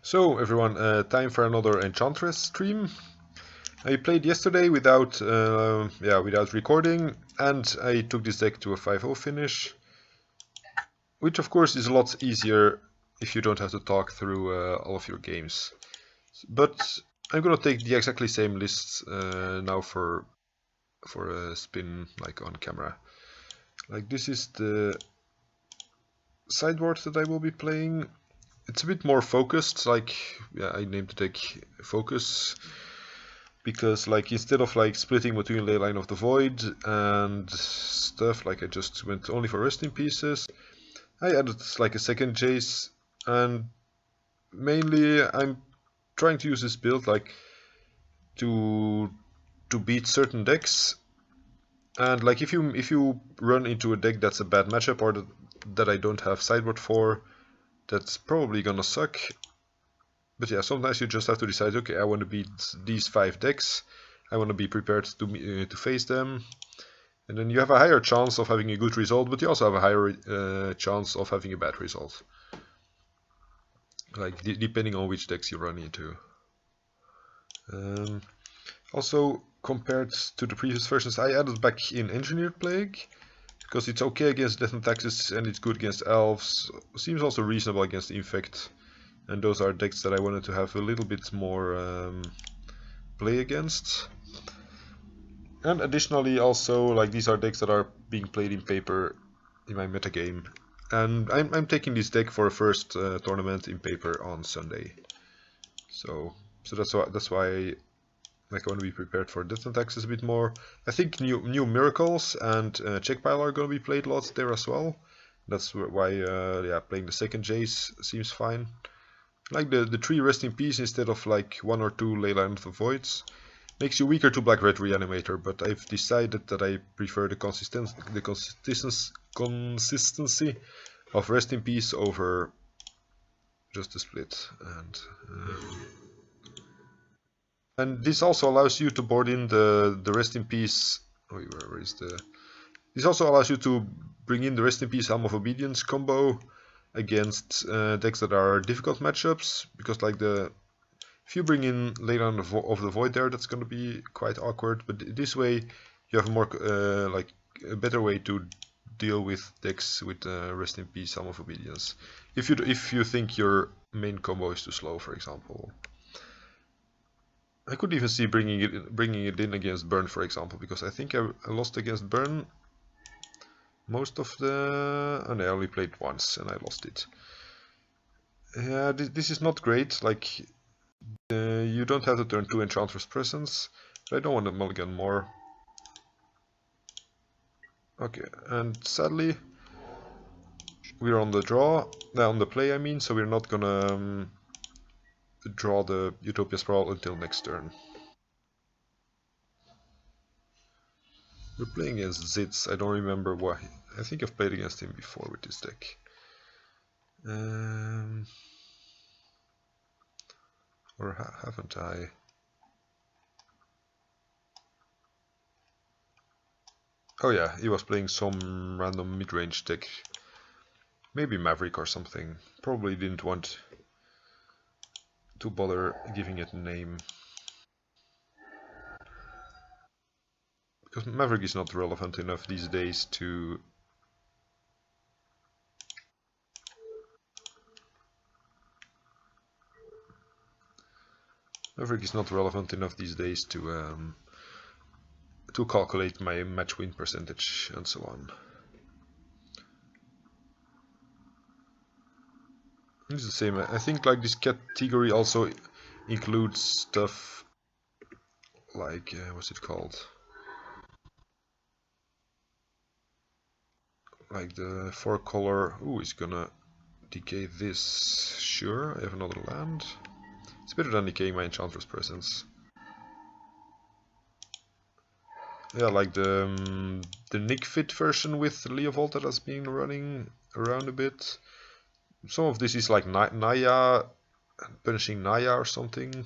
So everyone, time for another Enchantress stream. I played yesterday without recording, and I took this deck to a 5-0 finish, which of course is a lot easier if you don't have to talk through all of your games. But I'm gonna take the exactly same list now for a spin, like on camera. Like, this is the sideboard that I will be playing. It's a bit more focused, like, yeah, I named the deck Focus, because like instead of like splitting between Leyline of the Void and stuff, like I just went only for resting pieces. I added like a second Jace, and mainly I'm trying to use this build like to beat certain decks. And like if you run into a deck that's a bad matchup or that I don't have sideboard for, that's probably gonna suck. But yeah, sometimes you just have to decide, okay, I want to beat these 5 decks, I want to be prepared to face them, and then you have a higher chance of having a good result, but you also have a higher chance of having a bad result, like depending on which decks you run into. Also, compared to the previous versions, I added back in Engineered Plague, because it's okay against Death and Taxes and it's good against Elves, seems also reasonable against Infect. And those are decks that I wanted to have a little bit more play against. And additionally, also, like, these are decks that are being played in paper in my metagame. And I'm taking this deck for a first tournament in paper on Sunday. So that's why like, I want to be prepared for Death and Taxes a bit more. I think new Miracles and Check Pile are going to be played lots there as well. That's why yeah, playing the second Jace seems fine. Like the 3 Rest in Peace instead of like 1 or 2 Leyline of the Voids makes you weaker to Black-Red Reanimator, but I've decided that I prefer the consistency of Rest in Peace over just a split. And this also allows you to board in the Rest in Peace. Where is the? This also allows you to bring in the Rest in Peace Helm of Obedience combo against decks that are difficult matchups, because like if you bring in Leyline of the Void there, that's going to be quite awkward. But this way, you have a more like a better way to deal with decks with Rest in Peace Helm of Obedience. If you think your main combo is too slow, for example. I could even see bringing it in against Burn, for example, because I think I lost against Burn most of the... Oh no, I only played once and I lost it. Yeah, this is not great. Like, you don't have to turn 2 Enchantress Presence, but I don't want to mulligan more. Okay, and sadly, we're on the draw, on the play I mean, so we're not gonna draw the Utopia Sprawl until next turn. We're playing against Zitz, I don't remember why. I think I've played against him before with this deck. Or haven't I? Oh yeah, he was playing some random mid-range deck. Maybe Maverick or something. Probably didn't want to bother giving it a name. Because Maverick is not relevant enough these days to... Maverick is not relevant enough these days to calculate my match win percentage and so on. It's the same. I think like this category also includes stuff like what's it called? Like the 4-color. Ooh, it's gonna decay this. Sure, I have another land. It's better than decaying my Enchantress Presence. Yeah, like the Nick Fit version with Leovold that has been running around a bit. Some of this is like Naya, punishing Naya or something.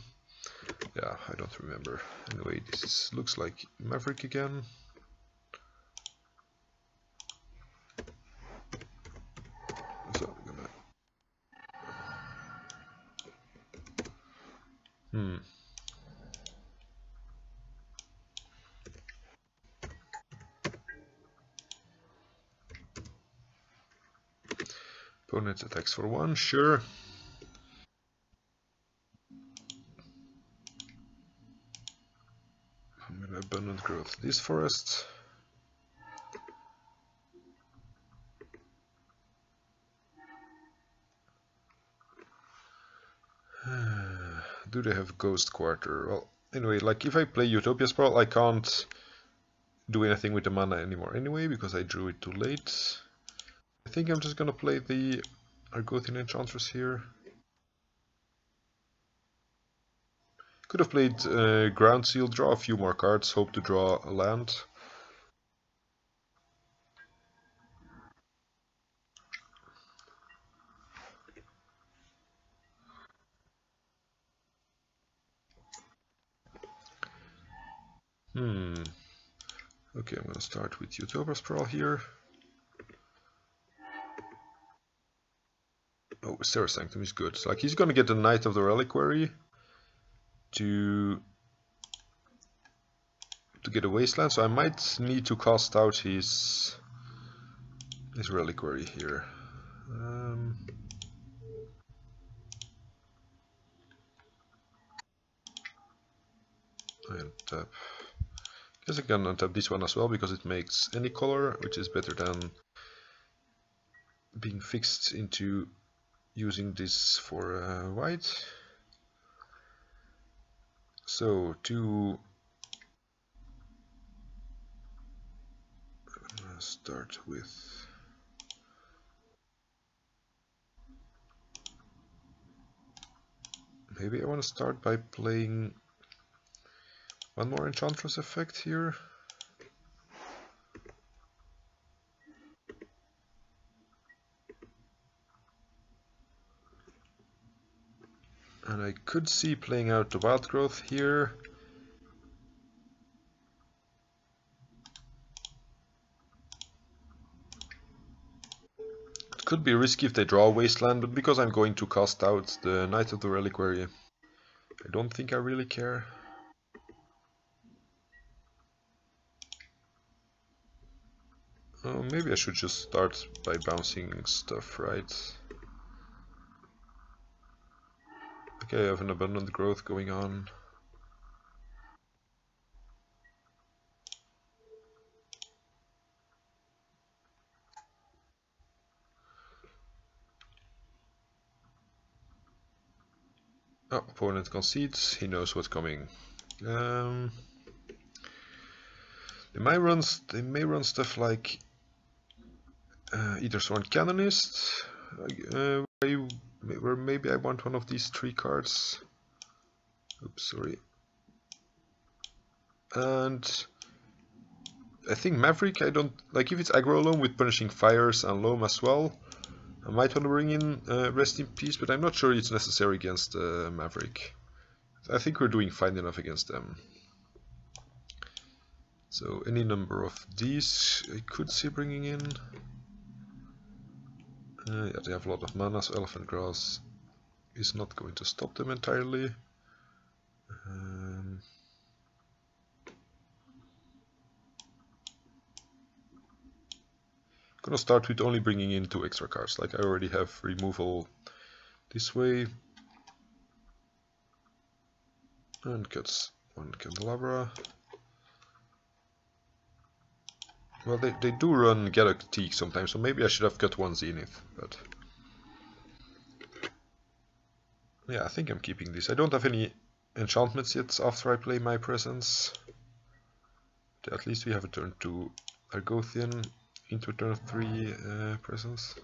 Yeah, I don't remember. Anyway, this looks like Maverick again. So I'm gonna... Hmm. Opponent attacks for 1, sure. I'm gonna abundant growth this forest. Do they have Ghost Quarter? Well, anyway, like if I play Utopia Sprawl, I can't do anything with the mana anymore anyway, because I drew it too late. I think I'm just gonna play the Argothian Enchantress here. Could have played Ground Seal, draw a few more cards, hope to draw a land. Okay, I'm gonna start with Utopia Sprawl here. Oh, Serra Sanctum is good. Like he's gonna get the Knight of the Reliquary to get a Wasteland, so I might need to cast out his Reliquary here. I untap. Guess I can untap this one as well because it makes any color, which is better than being fixed into using this for white. So to start with maybe I want to start by playing one more Enchantress effect here. And I could see playing out the Wild Growth here. It could be risky if they draw a Wasteland, but because I'm going to cast out the Knight of the Reliquary, I don't think I really care. Maybe I should just start by bouncing stuff, right? Okay, I have an abundant growth going on. Oh, opponent concedes, he knows what's coming. They may run stuff like either Sworn Canonist, where maybe I want one of these 3 cards. Oops, sorry. And I think Maverick, I don't like if it's aggro alone with Punishing Fires and Loam as well. I might want to bring in Rest in Peace, but I'm not sure it's necessary against Maverick. I think we're doing fine enough against them. So any number of these I could see bringing in. Yeah, they have a lot of mana, so Elephant Grass is not going to stop them entirely. Gonna start with only bringing in 2 extra cards. Like I already have removal this way. And cuts 1 Candelabra. Well, they do run Galactique sometimes, so maybe I should have cut 1 Zenith, but yeah, I think I'm keeping this. I don't have any enchantments yet after I play my presence. At least we have a turn 2 Argothian into a turn 3 presence.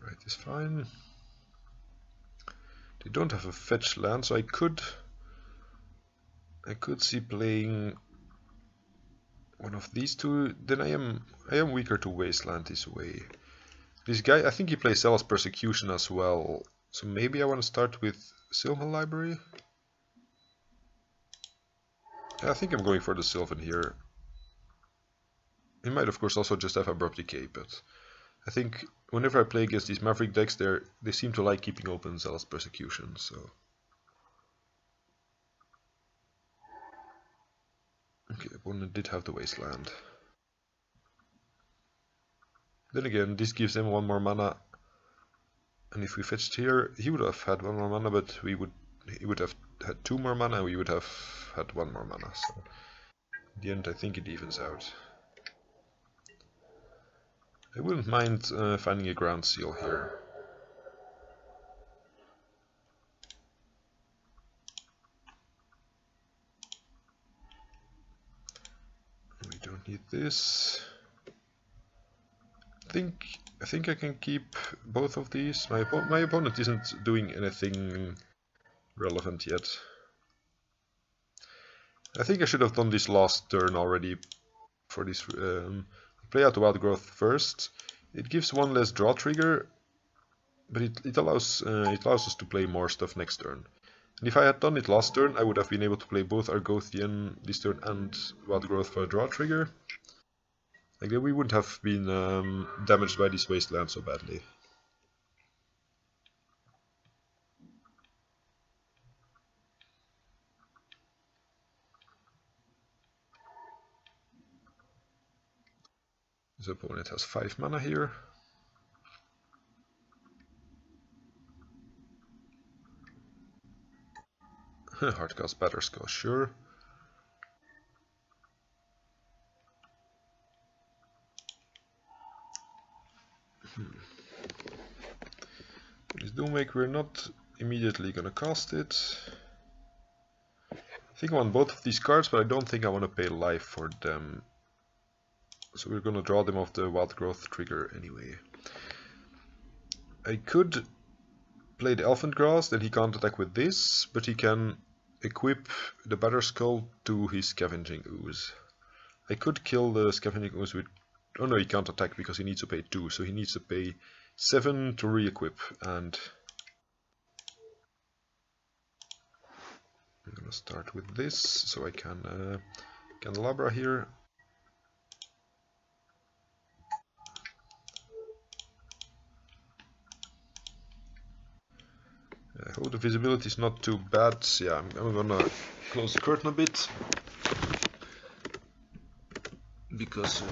Right is fine. They don't have a fetch land, so I could see playing one of these 2. Then I am weaker to Wasteland this way. This guy, I think he plays Zealous Persecution as well. So maybe I want to start with Sylvan Library. I think I'm going for the Sylvan here. He might of course also just have Abrupt Decay, but I think whenever I play against these Maverick decks, they seem to like keeping open Zealous Persecution, so... Okay, opponent did have the Wasteland. Then again, this gives him 1 more mana, and if we fetched here, he would have had 1 more mana, but he would have had 2 more mana, and we would have had 1 more mana, so... In the end, I think it evens out. I wouldn't mind finding a ground seal here. We don't need this. I think I can keep both of these. My opponent isn't doing anything relevant yet. I think I should have done this last turn already for this. Play out the Wild Growth first. It gives 1 less draw trigger, but it allows us to play more stuff next turn. And if I had done it last turn, I would have been able to play both Argothian this turn and Wild Growth for a draw trigger. Like, we wouldn't have been damaged by this Wasteland so badly. His opponent has 5 mana here. Hardcast Batterskull, sure. This Doomwake, we're not immediately gonna cast it. I think I want both of these cards, but I don't think I want to pay life for them. So we're gonna draw them off the Wild Growth trigger anyway. I could play the Elephant Grass, then he can't attack with this, but he can equip the Batterskull to his Scavenging Ooze. I could kill the Scavenging Ooze with... Oh no, he can't attack because he needs to pay 2, so he needs to pay 7 to re-equip, and... I'm gonna start with this, so I can Candelabra here. I hope the visibility is not too bad. Yeah, I'm gonna close the curtain a bit, because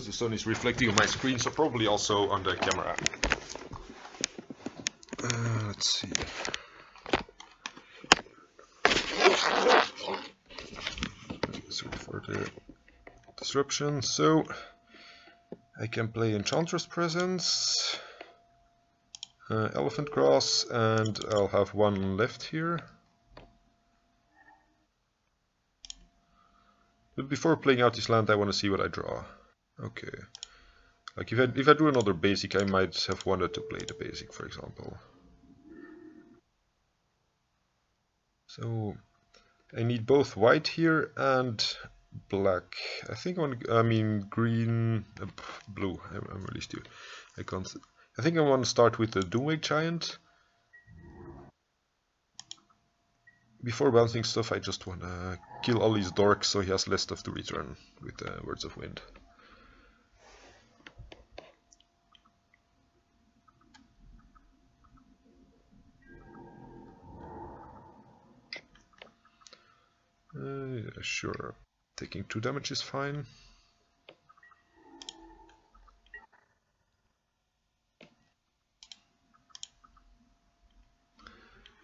the sun is reflecting on my screen, so probably also on the camera. Let's see. Sorry for the disruption. So I can play Enchantress Presence, Elephant Grass, and I'll have 1 left here. But before playing out this land, I want to see what I draw. Okay. Like if I do another basic, I might have wanted to play the basic, for example. So I need both white here and black. I think I mean green, blue. I'm really stupid. I can't. I think I want to start with the Doomwake Giant. Before bouncing stuff, I just want to kill all these dorks so he has less stuff to return with Words of Wind. Yeah, sure. Taking 2 damage is fine.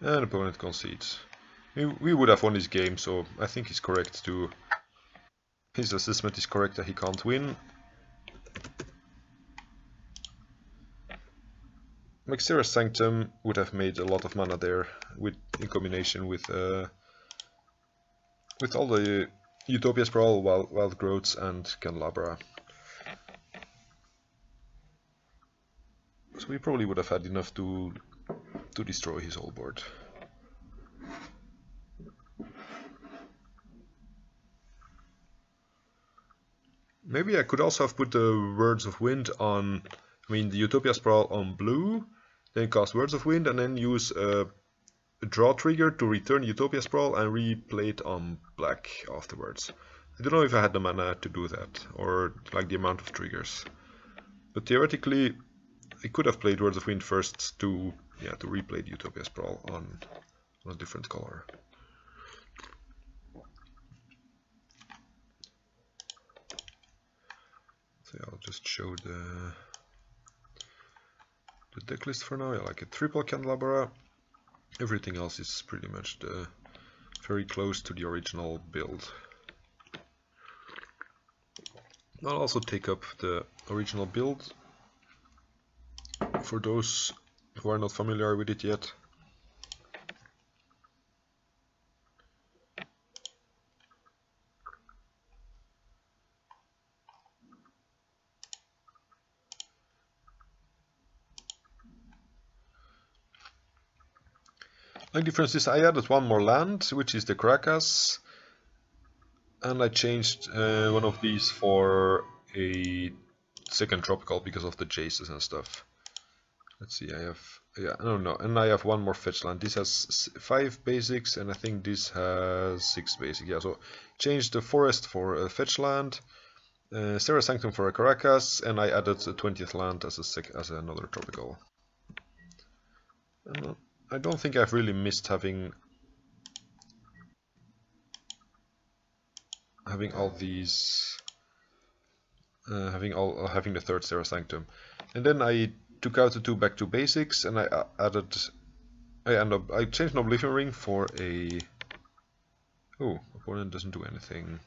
And opponent concedes. We would have won this game, so I think he's correct to... His assessment is correct that he can't win. Maxera's Sanctum would have made a lot of mana there, in combination with all the Utopia Sprawl, Wild Growths, and Candelabra. So we probably would have had enough to to destroy his whole board. Maybe I could also have put the Words of Wind on, I mean the Utopia Sprawl on blue, then cast Words of Wind and then use a draw trigger to return Utopia Sprawl and replay it on black afterwards. I don't know if I had the mana to do that, or like the amount of triggers. But theoretically, I could have played Words of Wind first to replay the Utopia Sprawl on a different color. So yeah, I'll just show the deck list for now. I like a triple Candelabra. Everything else is pretty much very close to the original build. I'll also take up the original build for those who are not familiar with it yet. The difference is I added one more land, which is the Caracas, and I changed one of these for a second tropical because of the chases and stuff. Let's see, I have, yeah, I don't know, and I have one more fetch land. This has 5 basics, and I think this has 6 basic. Yeah, so changed the forest for a fetch land, Serra Sanctum for a Caracas, and I added a 20th land as another tropical. I don't think I've really missed having all these, having the third Serra Sanctum, and then I took out the 2 back to basics, and I changed an Oblivion Ring for a. Oh, opponent doesn't do anything.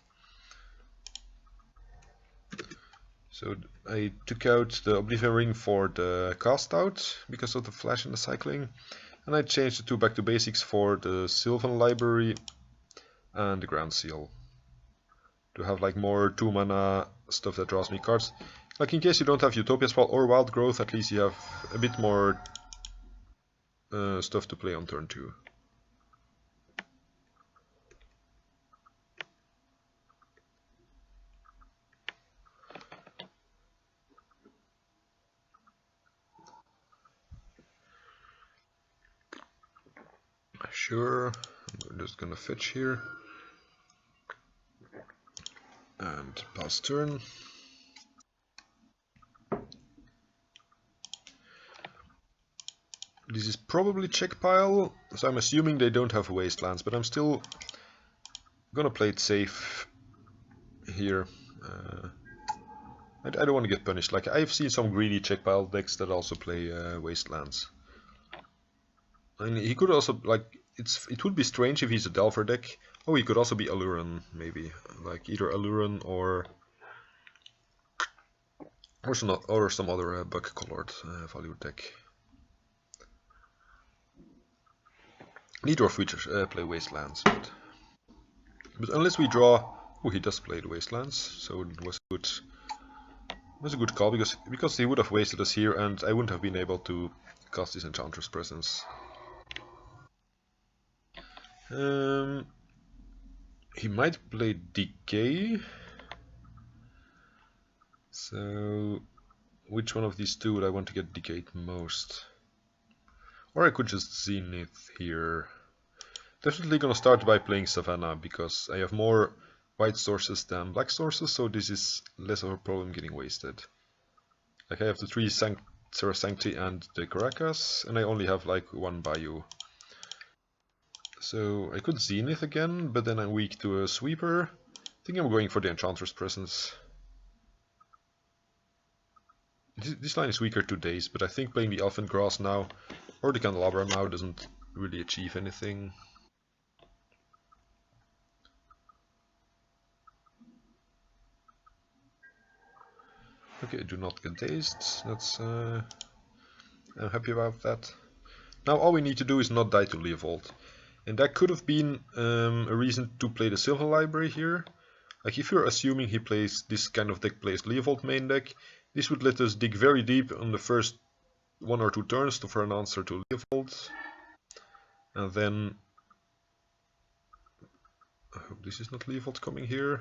So I took out the Oblivion Ring for the cast out because of the flash and the cycling. And I changed the 2 back to basics for the Sylvan Library and the Ground Seal. To have like more 2 mana stuff that draws me cards. Like in case you don't have Utopia Sprawl or Wild Growth, at least you have a bit more stuff to play on turn 2. Sure, I'm just gonna fetch here and pass turn. This is probably check pile, so I'm assuming they don't have wastelands, but I'm still gonna play it safe here. I don't want to get punished. Like I've seen some greedy check pile decks that also play wastelands. I mean, he could also like. It would be strange if he's a Delver deck. Oh, he could also be Aluran, maybe. Like either Aluran or some other buck-colored value deck. Neither of which play Wastelands. But unless we draw... Oh, he does play the Wastelands, so it was good. It was a good call, because he would have wasted us here, and I wouldn't have been able to cast his Enchantress Presence. He might play Decay. So, which one of these 2 would I want to get decayed most? Or I could just Zenith here. Definitely gonna start by playing Savannah, because I have more white sources than black sources, so this is less of a problem getting wasted. Like I have the 3 Serra Sancti and the Caracas, and I only have like 1 Bayou. So I could Zenith again, but then I'm weak to a Sweeper. I think I'm going for the Enchantress Presence. This line is weaker to Daze, but I think playing the Elfin Grass now, or the Candelabra now, doesn't really achieve anything. Okay, do not get dazed. That's I'm happy about that. Now all we need to do is not die to Leovold. And that could have been a reason to play the Sylvan Library here. Like if you're assuming he plays this kind of deck, plays Leovold main deck, this would let us dig very deep on the first 1 or 2 turns for an answer to Leopold. And then... I hope this is not Leopold coming here.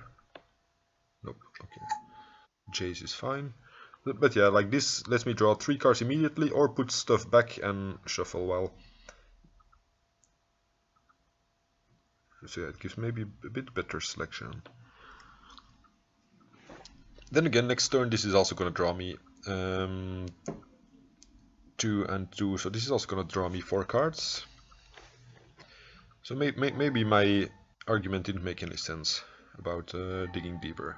Nope, okay. Jace is fine. But yeah, like this lets me draw 3 cards immediately or put stuff back and shuffle well. So yeah, it gives maybe a bit better selection. Then again, next turn this is also going to draw me 2 and 2, so this is also going to draw me 4 cards. So maybe my argument didn't make any sense about digging deeper.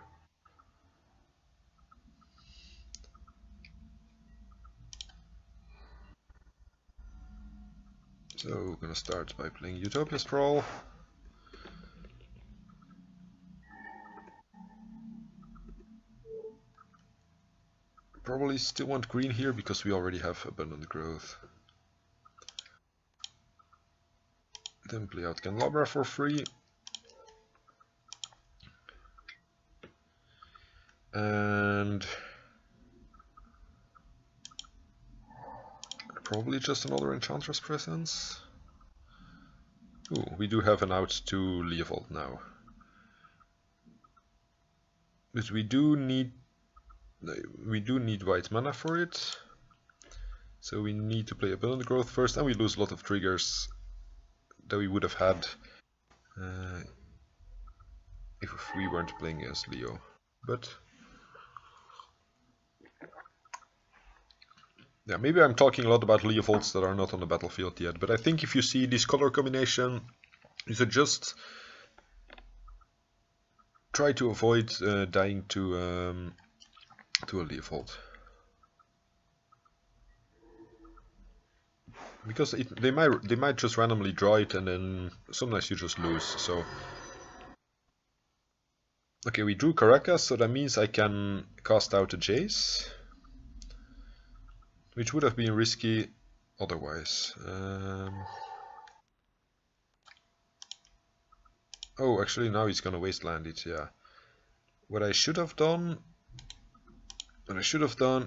So we're gonna start by playing Utopia Sprawl. Probably still want green here because we already have Abundant Growth. Then play out Candelabra for free. And probably just another Enchantress Presence. Ooh, we do have an out to Leovold now. But we do need white mana for it. So we need to play Abundant Growth first, and we lose a lot of triggers that we would have had if we weren't playing against Leo. But yeah, maybe I'm talking a lot about Leovolds that are not on the battlefield yet, but I think if you see this color combination, you should just try to avoid dying to a Leovold. Because they might just randomly draw it, and then sometimes you just lose. So okay, we drew Caracas, so that means I can cast out a Jace, which would have been risky otherwise. Oh, actually now he's gonna wasteland it. Yeah. What I should have done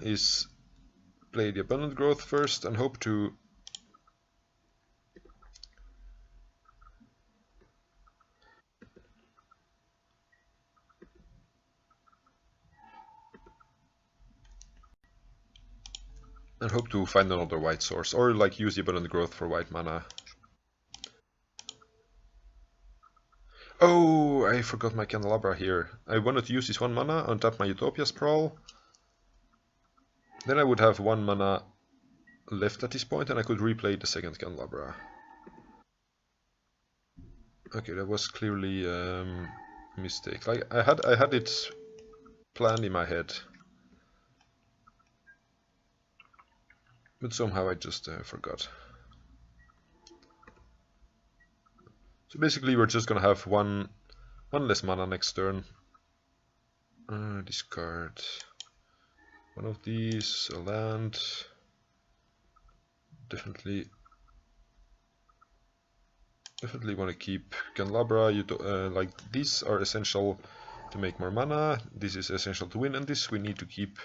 is play the Abundant Growth first and hope to find another white source, or like use the Abundant Growth for white mana. Oh, I forgot my Candelabra here. I wanted to use this 1 mana, untap my Utopia Sprawl. Then I would have 1 mana left at this point, and I could replay the second Candelabra. Okay, that was clearly a mistake. Like I had it planned in my head, but somehow I just forgot. So basically we're just gonna have one less mana next turn. Discard one of these, a land. Definitely want to keep Candelabra. Like these are essential to make more mana. This is essential to win, and this we need to keep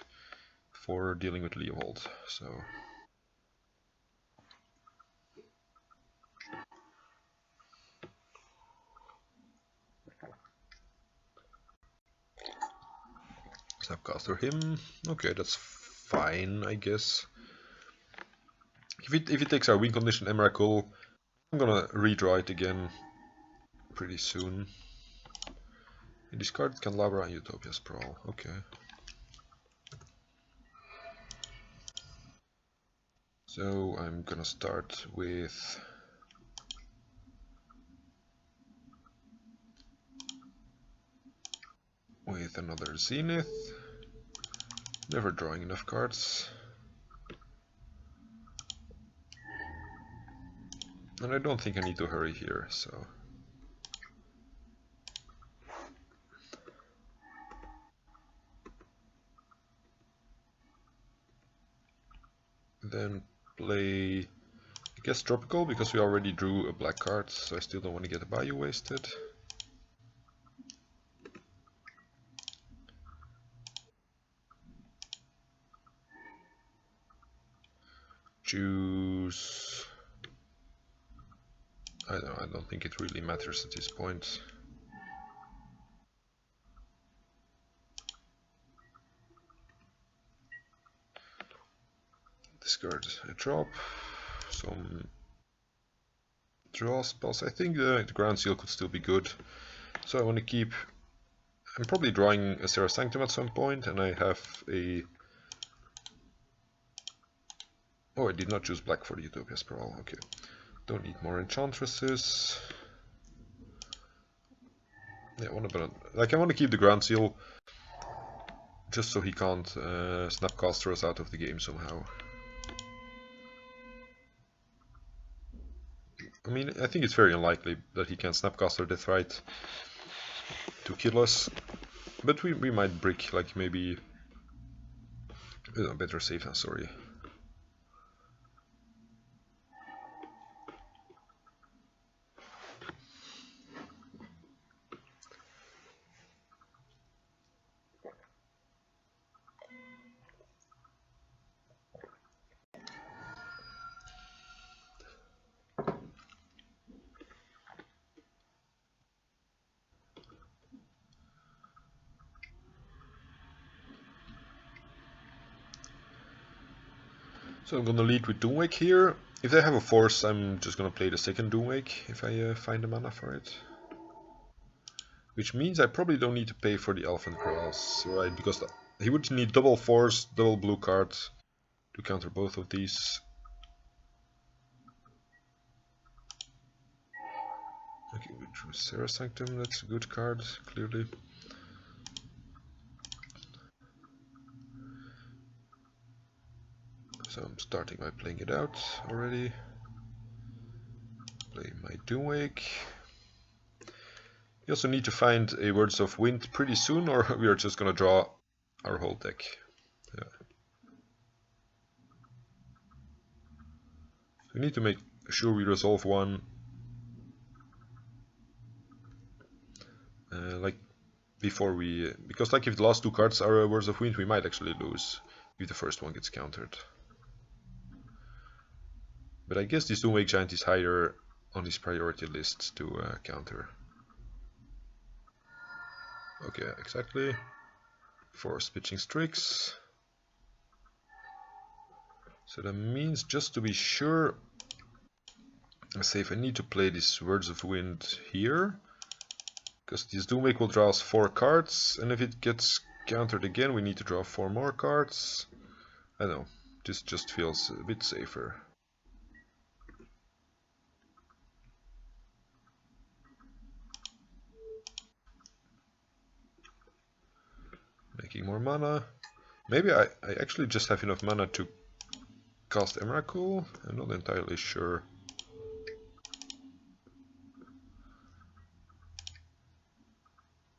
for dealing with Leovold. So Snapcaster him. Okay, that's fine, I guess. If it takes our win condition Emrakul, I'm gonna redraw it again pretty soon. I discard Candelabra and Utopia Sprawl. Okay. So I'm gonna start with another Zenith. Never drawing enough cards. And I don't think I need to hurry here, so... Then play, I guess, Tropical, because we already drew a black card, so I still don't want to get a Bayou wasted. choose... I don't think it really matters at this point. Discard a drop, some draw spells. I think the Ground Seal could still be good, so I want to keep... I'm probably drawing a Serra Sanctum at some point, and I have a... Oh, I did not choose black for the Utopia Sprawl, okay. Don't need more Enchantresses. Yeah, I want to keep the Ground Seal, just so he can't Snapcaster us out of the game somehow. I mean, I think it's very unlikely that he can Snapcaster Deathrite to kill us, but we might brick, like maybe... better safe than sorry. So I'm gonna lead with Doomwake here. If they have a force, I'm just gonna play the second Doomwake if I find the mana for it. Which means I probably don't need to pay for the Elephant Grass, right? Because he would need double force, double blue card to counter both of these. Okay, we choose Serra Sanctum, that's a good card, clearly. So I'm starting by playing it out already. Play my Doomwake. We also need to find a Words of Wind pretty soon, or we are just gonna draw our whole deck. Yeah. We need to make sure we resolve one. Like before we, because like if the last two cards are Words of Wind, we might actually lose if the first one gets countered. But I guess this Doomwake Giant is higher on his priority list to counter. Okay, exactly. 4 Pitching Strix. So that means, just to be sure, I say if I need to play this Words of Wind here, because this Doomwake will draw us 4 cards, and if it gets countered again, we need to draw 4 more cards. I don't know, this just feels a bit safer. Making more mana. Maybe I actually just have enough mana to cast Emrakul. I'm not entirely sure.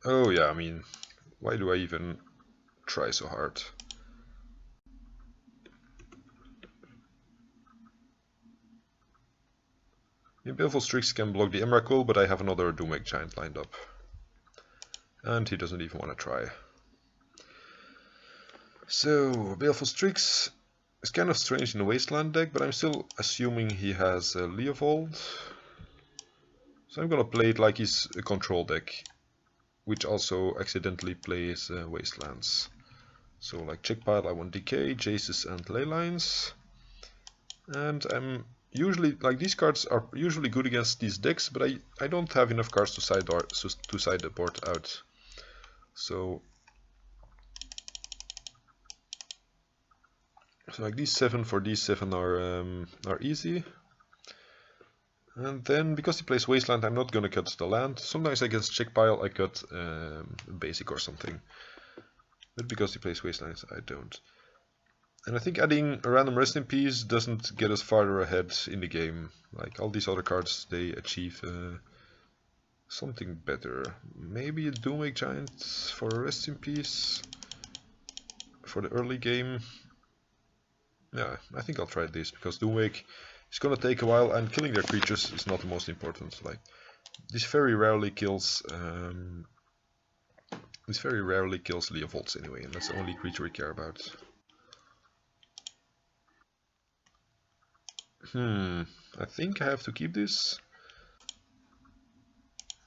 Oh yeah, I mean, why do I even try so hard? Baleful Strix can block the Emrakul, but I have another Doomwake Giant lined up. And he doesn't even want to try. So, Baleful Strix is kind of strange in the Wasteland deck, but I'm still assuming he has Leovold. So I'm gonna play it like he's a control deck, which also accidentally plays Wastelands. So like check pile, I want Decay, Jaces and Leylines. And I'm usually, like, these cards are usually good against these decks, but I don't have enough cards to side the board out. So like these 7 for these 7 are easy. And then because he plays Wasteland, I'm not gonna cut the land. Sometimes against check pile I cut basic or something, but because he plays Wastelands I don't. And I think adding a random Rest in Peace doesn't get us farther ahead in the game. Like all these other cards, they achieve something better. Maybe a Doomwake Giant for a Rest in Peace for the early game. Yeah, I think I'll try this, because Doomwake is gonna take a while, and killing their creatures is not the most important. Like, this very rarely kills Leovolds anyway, and that's the only creature we care about. I think I have to keep this.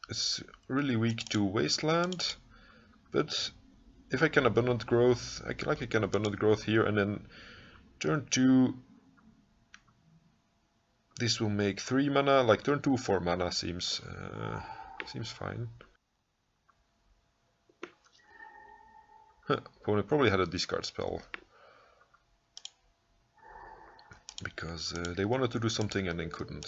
It's really weak to Wasteland, but if I can Abundant Growth, I can Abundant Growth here, and then turn 2, this will make 3 mana, like turn 2 4 mana seems fine. Opponent probably had a discard spell, because they wanted to do something and then couldn't.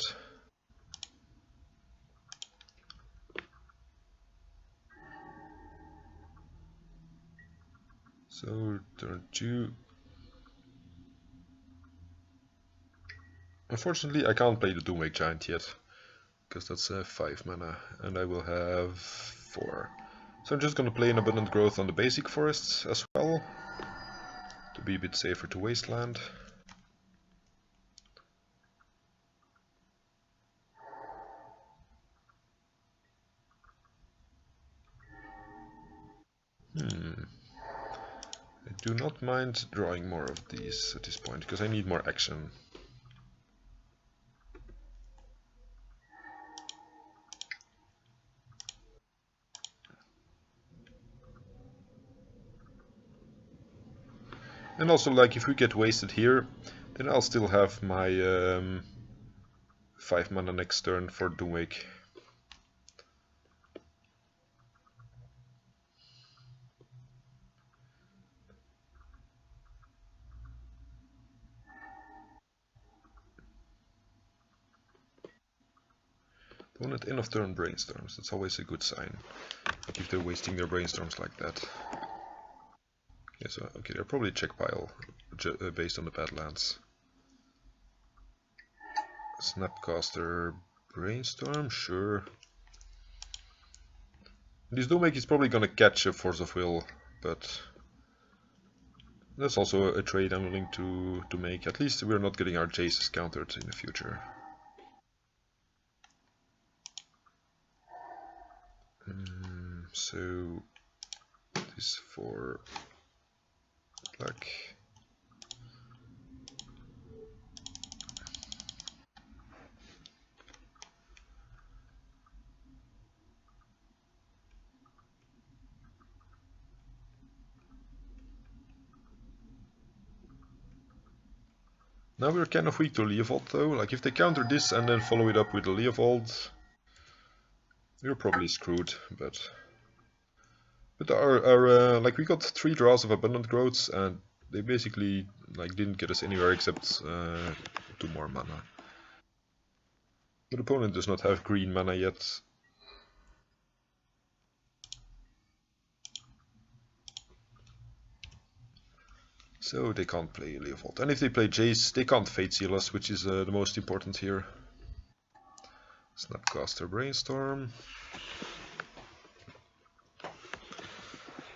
So turn 2. Unfortunately, I can't play the Doomwake Giant yet, because that's 5 mana, and I will have 4. So I'm just gonna play an Abundant Growth on the basic forests as well, to be a bit safer to Wasteland. I do not mind drawing more of these at this point, because I need more action. And also, like, if we get wasted here, then I'll still have my 5 mana next turn for Doomwake. Opponent end of turn brainstorms, that's always a good sign. Like if they're wasting their brainstorms like that. Yeah, so, okay, they're probably check pile based on the Badlands. Snapcaster Brainstorm, sure. This Doomwake is probably gonna catch a Force of Will, but that's also a trade I'm willing to make. At least we're not getting our Jaces countered in the future. So this for black. Now we're kind of weak to Leovold though. Like if they counter this and then follow it up with a Leovold, we're probably screwed. But our like we got 3 draws of Abundant Growths and they basically like didn't get us anywhere except 2 more mana. But opponent does not have green mana yet. So they can't play Leovold. And if they play Jace, they can't Fate Seal us, which is the most important here. Snapcaster Brainstorm.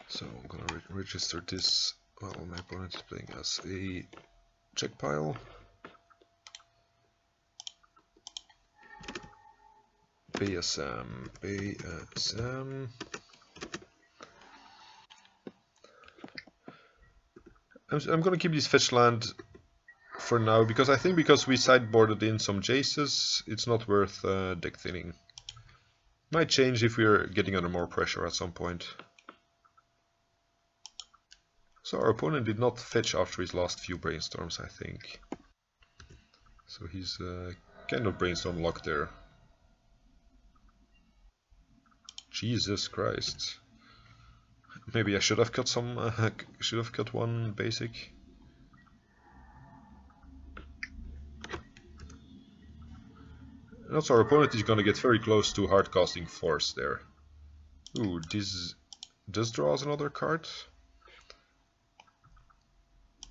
So I'm gonna register this while my opponent is playing as a check pile. BSM. I'm gonna keep this fetch land for now, because I think because we sideboarded in some Jaces, it's not worth deck thinning. Might change if we're getting under more pressure at some point. So our opponent did not fetch after his last few brainstorms, I think. So he's kind of brainstorm locked there. Jesus Christ. Maybe I should have cut some. Should have cut one basic. And also our opponent is gonna get very close to hardcasting Force there. Ooh, this does draw us another card.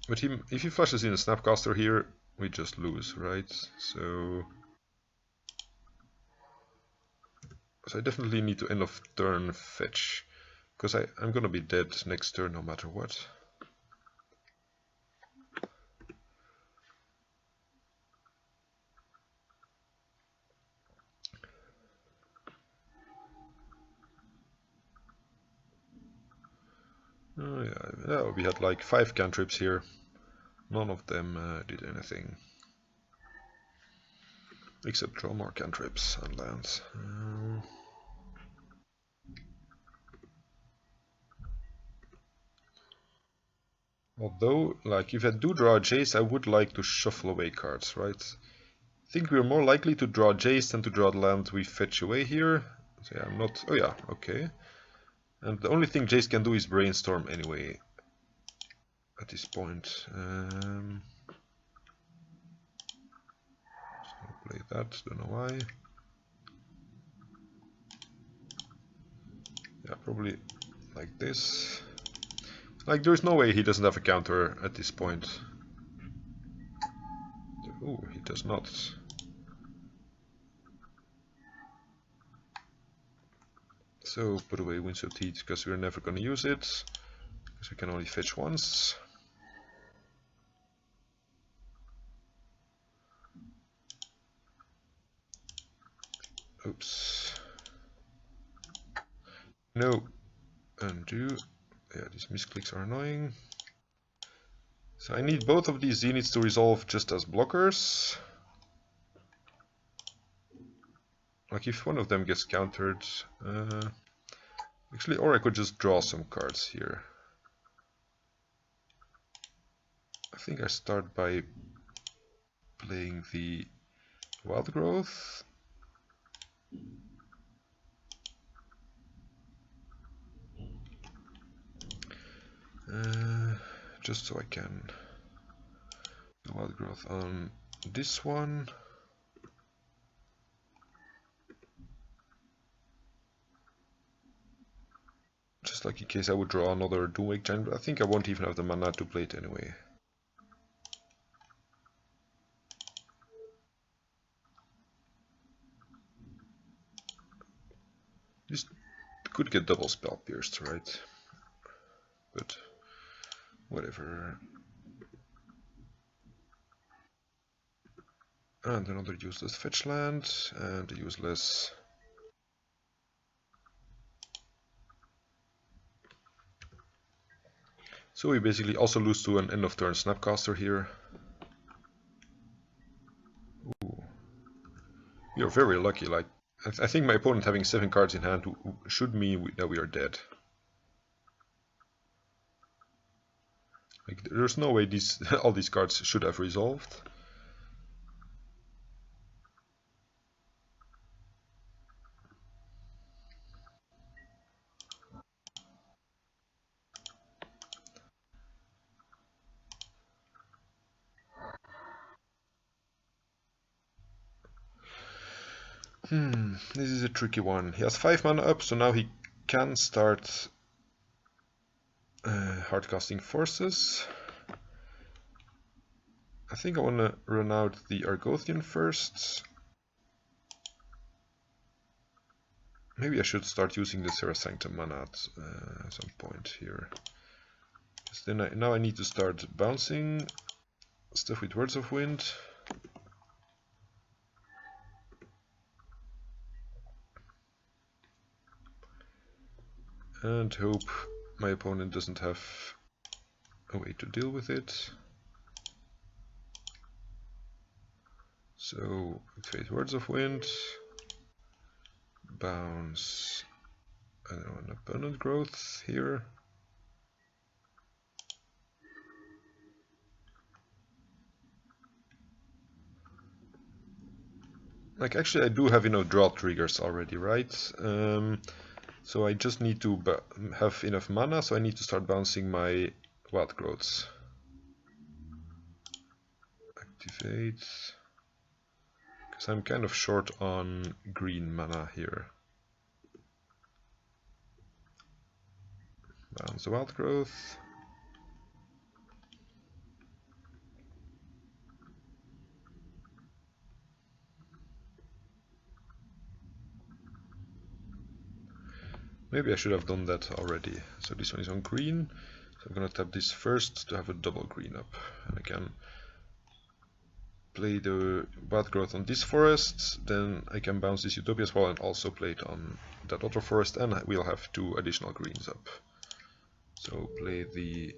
But if he flashes in a Snapcaster here, we just lose, right? So I definitely need to end of turn fetch, because I'm gonna be dead next turn no matter what. Oh yeah, we had like 5 cantrips here. None of them did anything. Except draw more cantrips and lands. Although, like, if I do draw a Jace, I would like to shuffle away cards, right? I think we're more likely to draw Jace than to draw the land we fetch away here. So yeah, I'm not... Oh yeah, okay. And the only thing Jace can do is brainstorm anyway. At this point. Just gonna play that, don't know why. Yeah, probably like this. Like, there's no way he doesn't have a counter at this point. Oh, he does not. So, put away Winds of Teeth, because we're never gonna use it. Because we can only fetch once. Oops. No. Undo. Yeah, these misclicks are annoying. So I need both of these Zeniths to resolve just as blockers. Like if one of them gets countered... actually, or I could just draw some cards here. I think I start by playing the Wild Growth. Just so I can do Wild Growth on this one. Just like in case I would draw another Doomwake Giant, but I think I won't even have the mana to play it anyway. This could get double spell pierced, right? But whatever. And another useless fetch land, and a useless... So we basically also lose to an end of turn Snapcaster here. Ooh. We are very lucky, like, I think my opponent having 7 cards in hand should mean that we are dead. Like, there's no way all these cards should have resolved. This is a tricky one. He has 5 mana up, so now he can start hardcasting Forces. I think I want to run out the Argothian first. Maybe I should start using the Serra Sanctum mana at some point here. Because then now I need to start bouncing stuff with Words of Wind. And hope my opponent doesn't have a way to deal with it. So, activate Words of Wind, bounce, I don't know, an Abundant Growth here. Like, actually I do have enough draw triggers already, right? So I just need to have enough mana, so I need to start bouncing my Wild Growths. Activate. Because I'm kind of short on green mana here. Bounce the Wild Growth. Maybe I should have done that already. So this one is on green. So I'm gonna tap this first to have a double green up. And I can play the Wild Growth on this forest, then I can bounce this Utopia as well and also play it on that other forest, and we'll have 2 additional greens up. So play the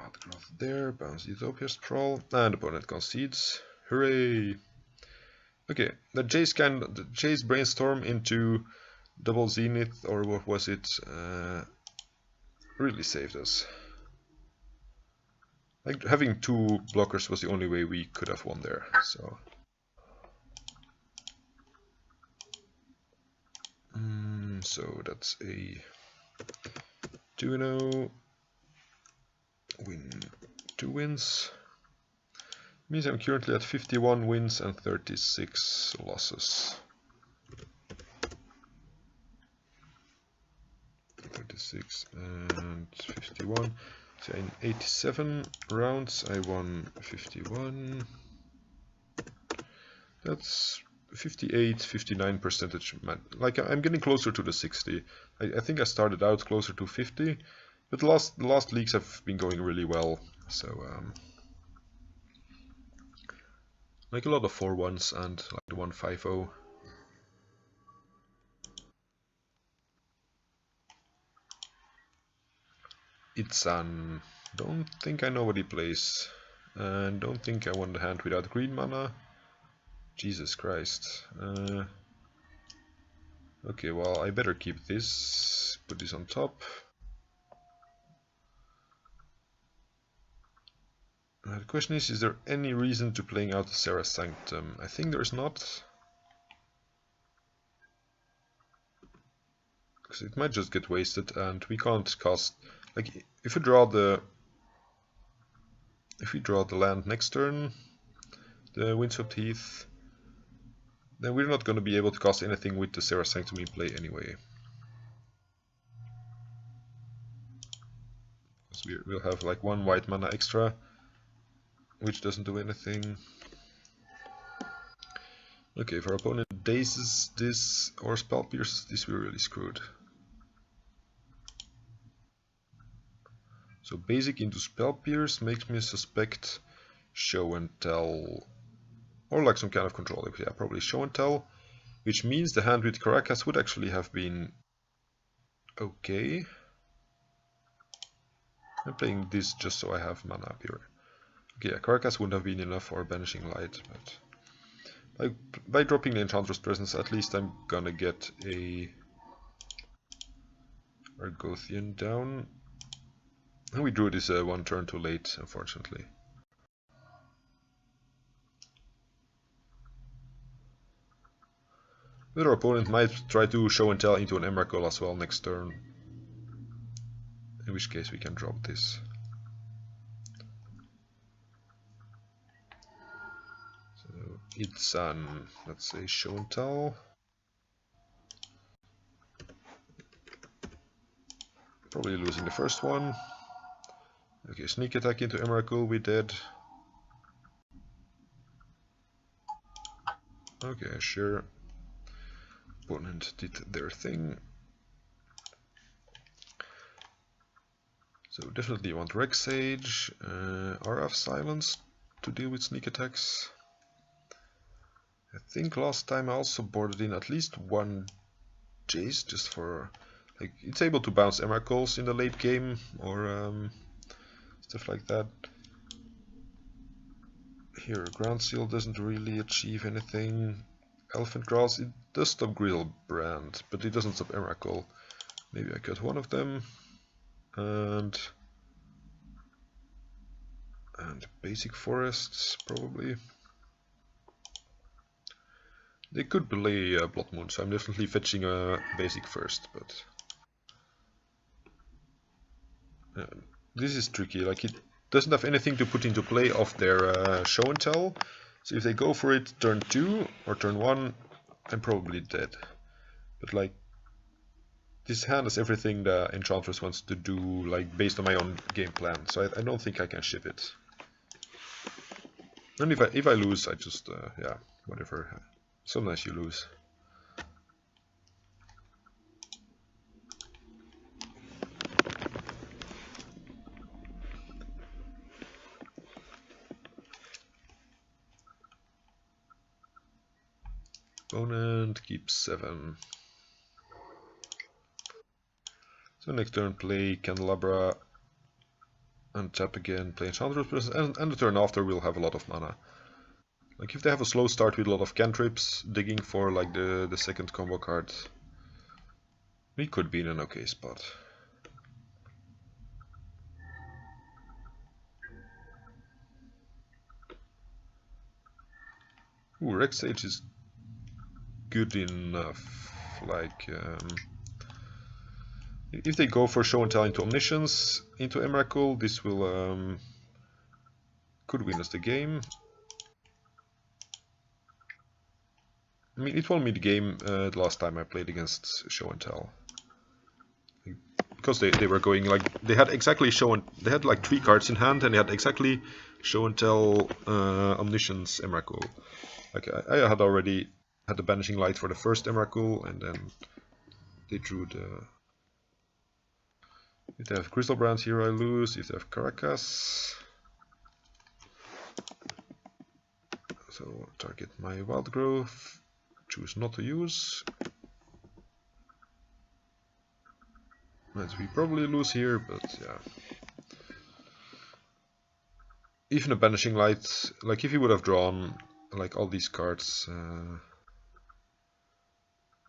Outgrowth there, bounce Utopia Sprawl, and opponent concedes. Hooray! Okay, the Jace Brainstorm into Double Zenith, or what was it? Really saved us. Like, having two blockers was the only way we could have won there, so... So that's a 2-0 win, 2 wins. Means I'm currently at 51 wins and 36 losses. 36 and 51. So in 87 rounds I won 51. That's 58-59%. Like, I'm getting closer to the 60. I think I started out closer to 50, but the last leagues have been going really well. So like a lot of 4-1s and like the 1-5-0. It's don't think I know what he plays, and don't think I won the hand without green mana. Jesus Christ. Okay, well, I better keep this, put this on top. The question is there any reason to playing out the Serra Sanctum? I think there's not. Because it might just get wasted and we can't cast... Like, if we draw the land next turn, the Windswept Heath, then we're not going to be able to cast anything with the Serra Sanctum in play anyway. Because we'll have like 1 white mana extra, which doesn't do anything. Okay, if our opponent dazes this or spell pierces this, we're really screwed. So basic into spell pierce makes me suspect show and tell, or like some kind of control. Yeah, probably show and tell, which means the hand with Caracas would actually have been okay. I'm playing this just so I have mana up here. Okay, yeah, Caracas wouldn't have been enough for Banishing Light, but like, by dropping the Enchantress Presence, at least I'm gonna get a Argothian down. And we drew this 1 turn too late, unfortunately. But our opponent might try to show and tell into an Emrakul as well next turn. In which case we can drop this. So it's let's say show and tell. Probably losing the first one. Okay, sneak attack into Emrakul, we did. Okay, sure. Opponent did their thing. So definitely want Rex Sage, RF Silence to deal with sneak attacks. I think last time I also boarded in at least 1 Jace just for, like, it's able to bounce Emrakuls in the late game or stuff like that. Here, Ground Seal doesn't really achieve anything. Elephant Grass, it does stop Grillbrand, but it doesn't stop Emrakul. Maybe I cut one of them. And basic forests, probably. They could play Blood Moon, so I'm definitely fetching a basic first, but... this is tricky, like it doesn't have anything to put into play of their show and tell. So if they go for it turn 2 or turn 1, I'm probably dead. But like, this hand has everything the Enchantress wants to do, like based on my own game plan. So I don't think I can ship it. And if I lose, I just yeah, whatever. Sometimes you lose. Opponent keeps 7. So next turn play Candelabra Untap again, play Enchantress, and the turn after we'll have a lot of mana. Like if they have a slow start with a lot of cantrips, digging for like the second combo card, we could be in an okay spot. Ooh, Rex Sage is good enough. Like if they go for Show and Tell into Omniscience, into Emrakul, this will could win us the game. I mean, it won me the game the last time I played against Show and Tell. Because they were going like, they had exactly they had like 3 cards in hand and they had exactly Show and Tell, Omniscience, Emrakul. Like I had already had the Banishing Light for the first Emrakul, and then they drew the... If they have Crystal Brand here I lose, if they have Caracas... So target my Wild Growth, choose not to use. And we probably lose here, but yeah. Even a Banishing Light, like if he would have drawn like all these cards,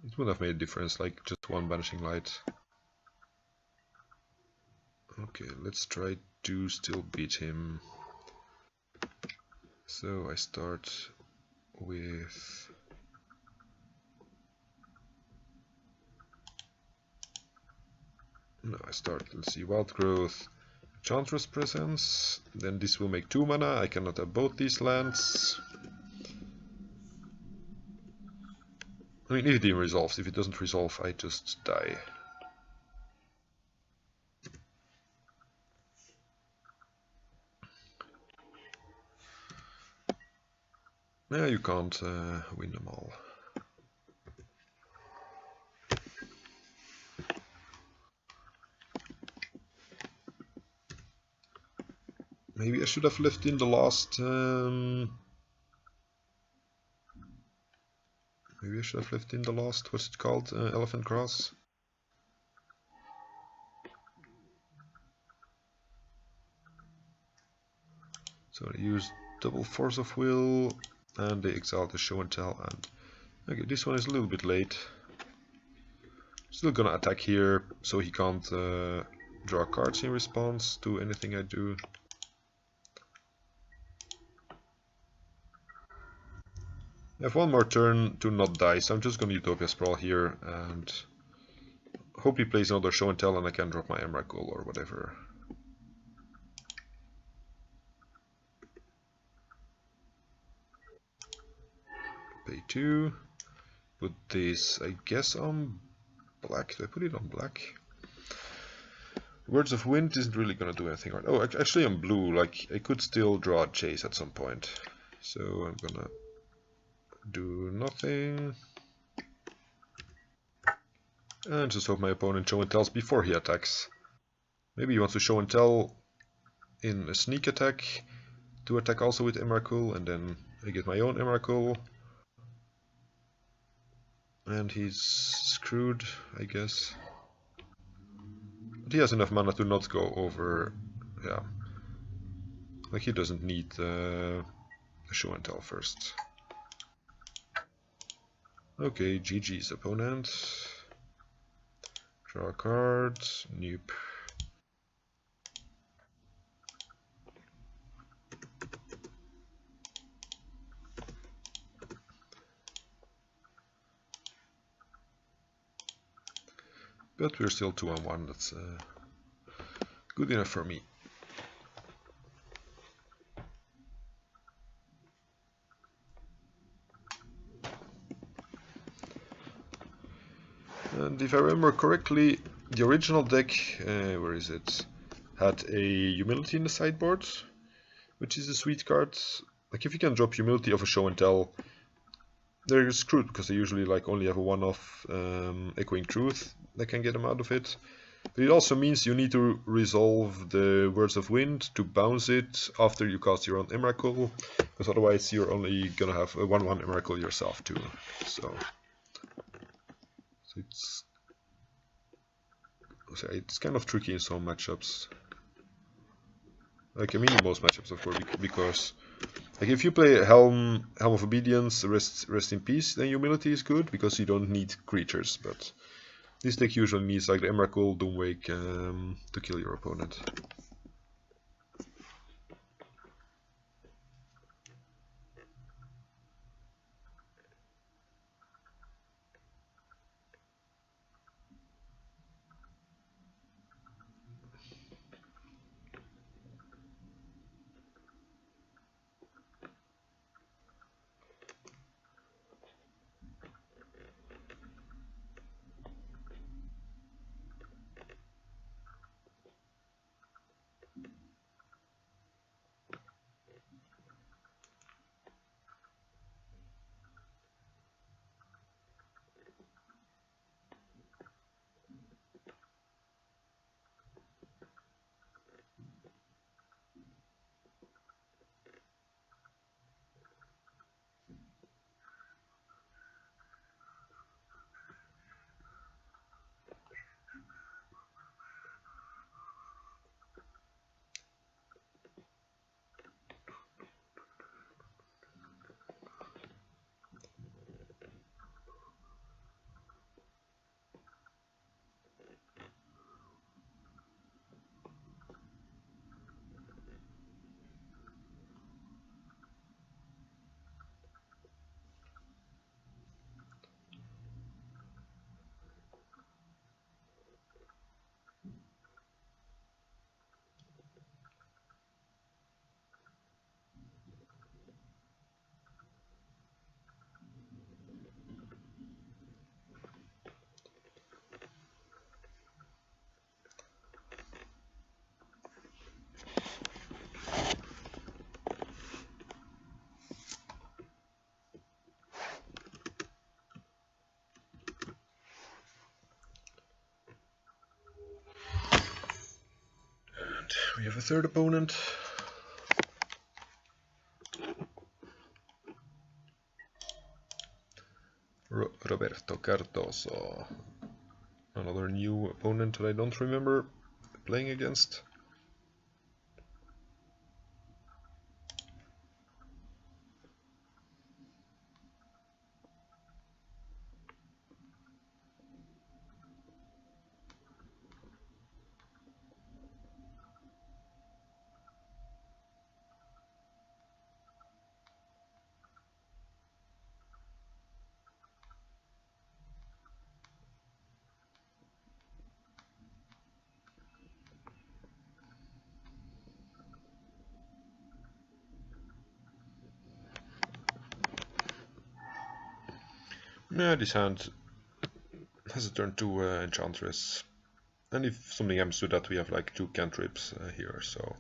it would have made a difference, like just one Banishing Light. Okay, let's try to still beat him. So I start with... No, I start, let's see, Wild Growth, Enchantress Presence, then this will make 2 mana, I cannot have both these lands. I mean, if it resolves, if it doesn't resolve, I just die. Yeah, you can't win them all. Maybe I should have left in the last... maybe I should have left in the last, what's it called? Elephant Grass? So I use double Force of Will, and they exile the Show and Tell, and... Okay, this one is a little bit late. Still gonna attack here, so he can't draw cards in response to anything I do. I have one more turn to not die, so I'm just gonna Utopia Sprawl here, and hope he plays another Show and Tell and I can drop my Emrakul or whatever. Pay 2. Put this, I guess, on black. Do I put it on black? Words of Wind isn't really gonna do anything right. Oh, actually on blue, like I could still draw a Chase at some point. So I'm gonna do nothing. And just hope my opponent Show and Tells before he attacks. Maybe he wants to Show and Tell in a sneak attack to attack also with Emrakul, and then I get my own Emrakul. And he's screwed, I guess. But he has enough mana to not go over, yeah. Like he doesn't need a Show and Tell first. Okay, GG's opponent. Draw a card, nope. But we're still 2-1, that's good enough for me. And if I remember correctly, the original deck, where is it, had a Humility in the sideboard, which is a sweet card. Like if you can drop Humility of a Show and Tell, they're screwed because they usually like only have a one-off Echoing Truth that can get them out of it. But it also means you need to resolve the Words of Wind to bounce it after you cast your own Emrakul, because otherwise you're only gonna have a 1/1 Emrakul yourself too. So it's kind of tricky in some matchups. Like, I mean in most matchups, of course, because like if you play Helm of Obedience, Rest in Peace, then Humility is good because you don't need creatures. But this deck usually needs like the Emrakul, Doomwake to kill your opponent. We have a third opponent. Roberto Cardoso. Another new opponent that I don't remember playing against. Yeah, this hand has a turn 2 Enchantress. And if something happens to that, we have like 2 cantrips here, so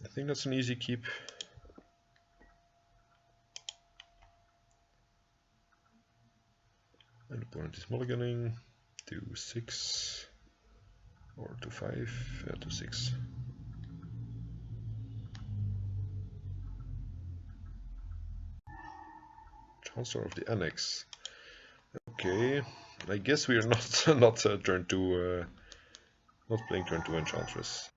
I think that's an easy keep. And opponent is mulliganing to 6 or to 5, to 6. Chancellor of the Annex. Okay, I guess we are not turn 2, not playing turn 2 Enchantress.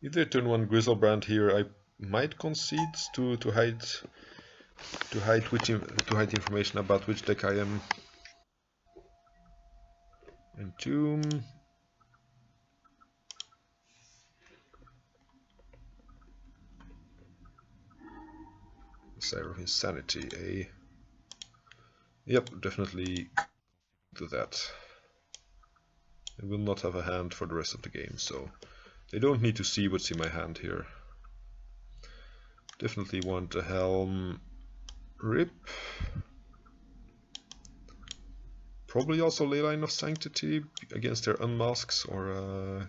If they turn 1 Grizzlebrand here, I might concede to hide information about which deck I am. Entomb. Sire of Insanity, eh? Yep, definitely do that. I will not have a hand for the rest of the game, so they don't need to see what's in my hand here. Definitely want a Helm Rip. Probably also Leyline of Sanctity against their Unmasks or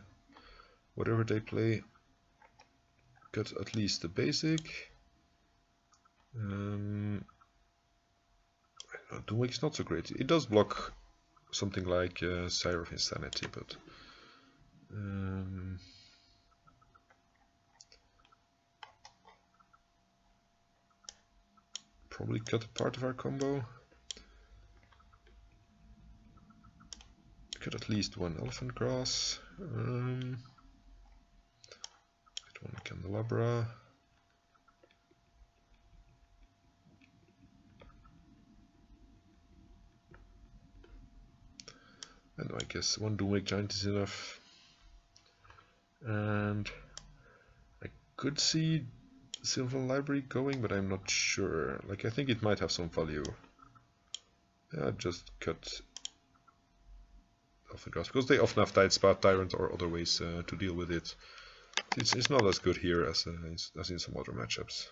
whatever they play. Got at least the basic. Doomwake is not so great. It does block something like Sire of Insanity, but probably cut a part of our combo. Cut at least one elephant grass. Get one candelabra. And I guess one Doomwake Giant is enough. And I could see Sylvan Library going, but I'm not sure. Like, I think it might have some value. Yeah, just cut off the grass, because they often have Tidespot, Tyrant, or other ways to deal with it. It's not as good here as in some other matchups.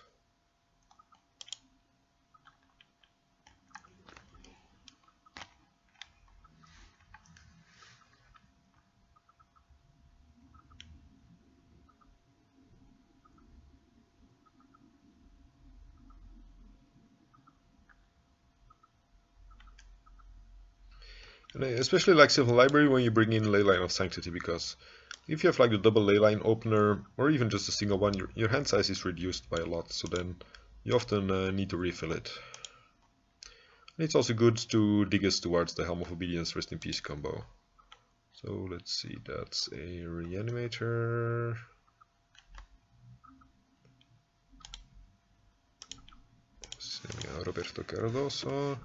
And I especially like Sylvan Library when you bring in Leyline of Sanctity, because if you have like the double Leyline opener, or even just a single one, your hand size is reduced by a lot, so then you often need to refill it. And it's also good to dig us towards the Helm of Obedience Rest in Peace combo. So let's see, that's a Reanimator. Roberto Cardoso.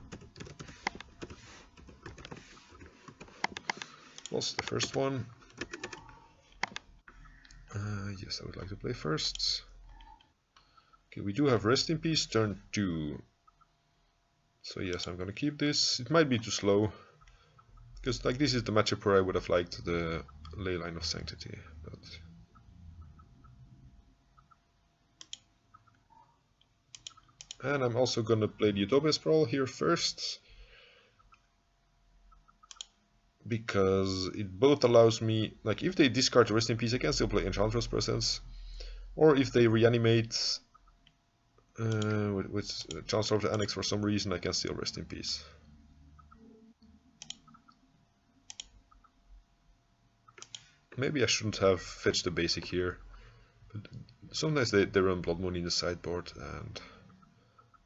Was the first one. Yes, I would like to play first. Okay, we do have Rest in Peace turn 2. So yes, I'm gonna keep this. It might be too slow, because like this is the matchup where I would have liked the Leyline of Sanctity. But and I'm also gonna play the Utopia Sprawl here first, because it both allows me, like if they discard Rest in Peace, I can still play Enchantress Presence, or if they reanimate with Chancellor of the Annex for some reason, I can still Rest in Peace. Maybe I shouldn't have fetched the basic here, but sometimes they run Blood Moon in the sideboard, and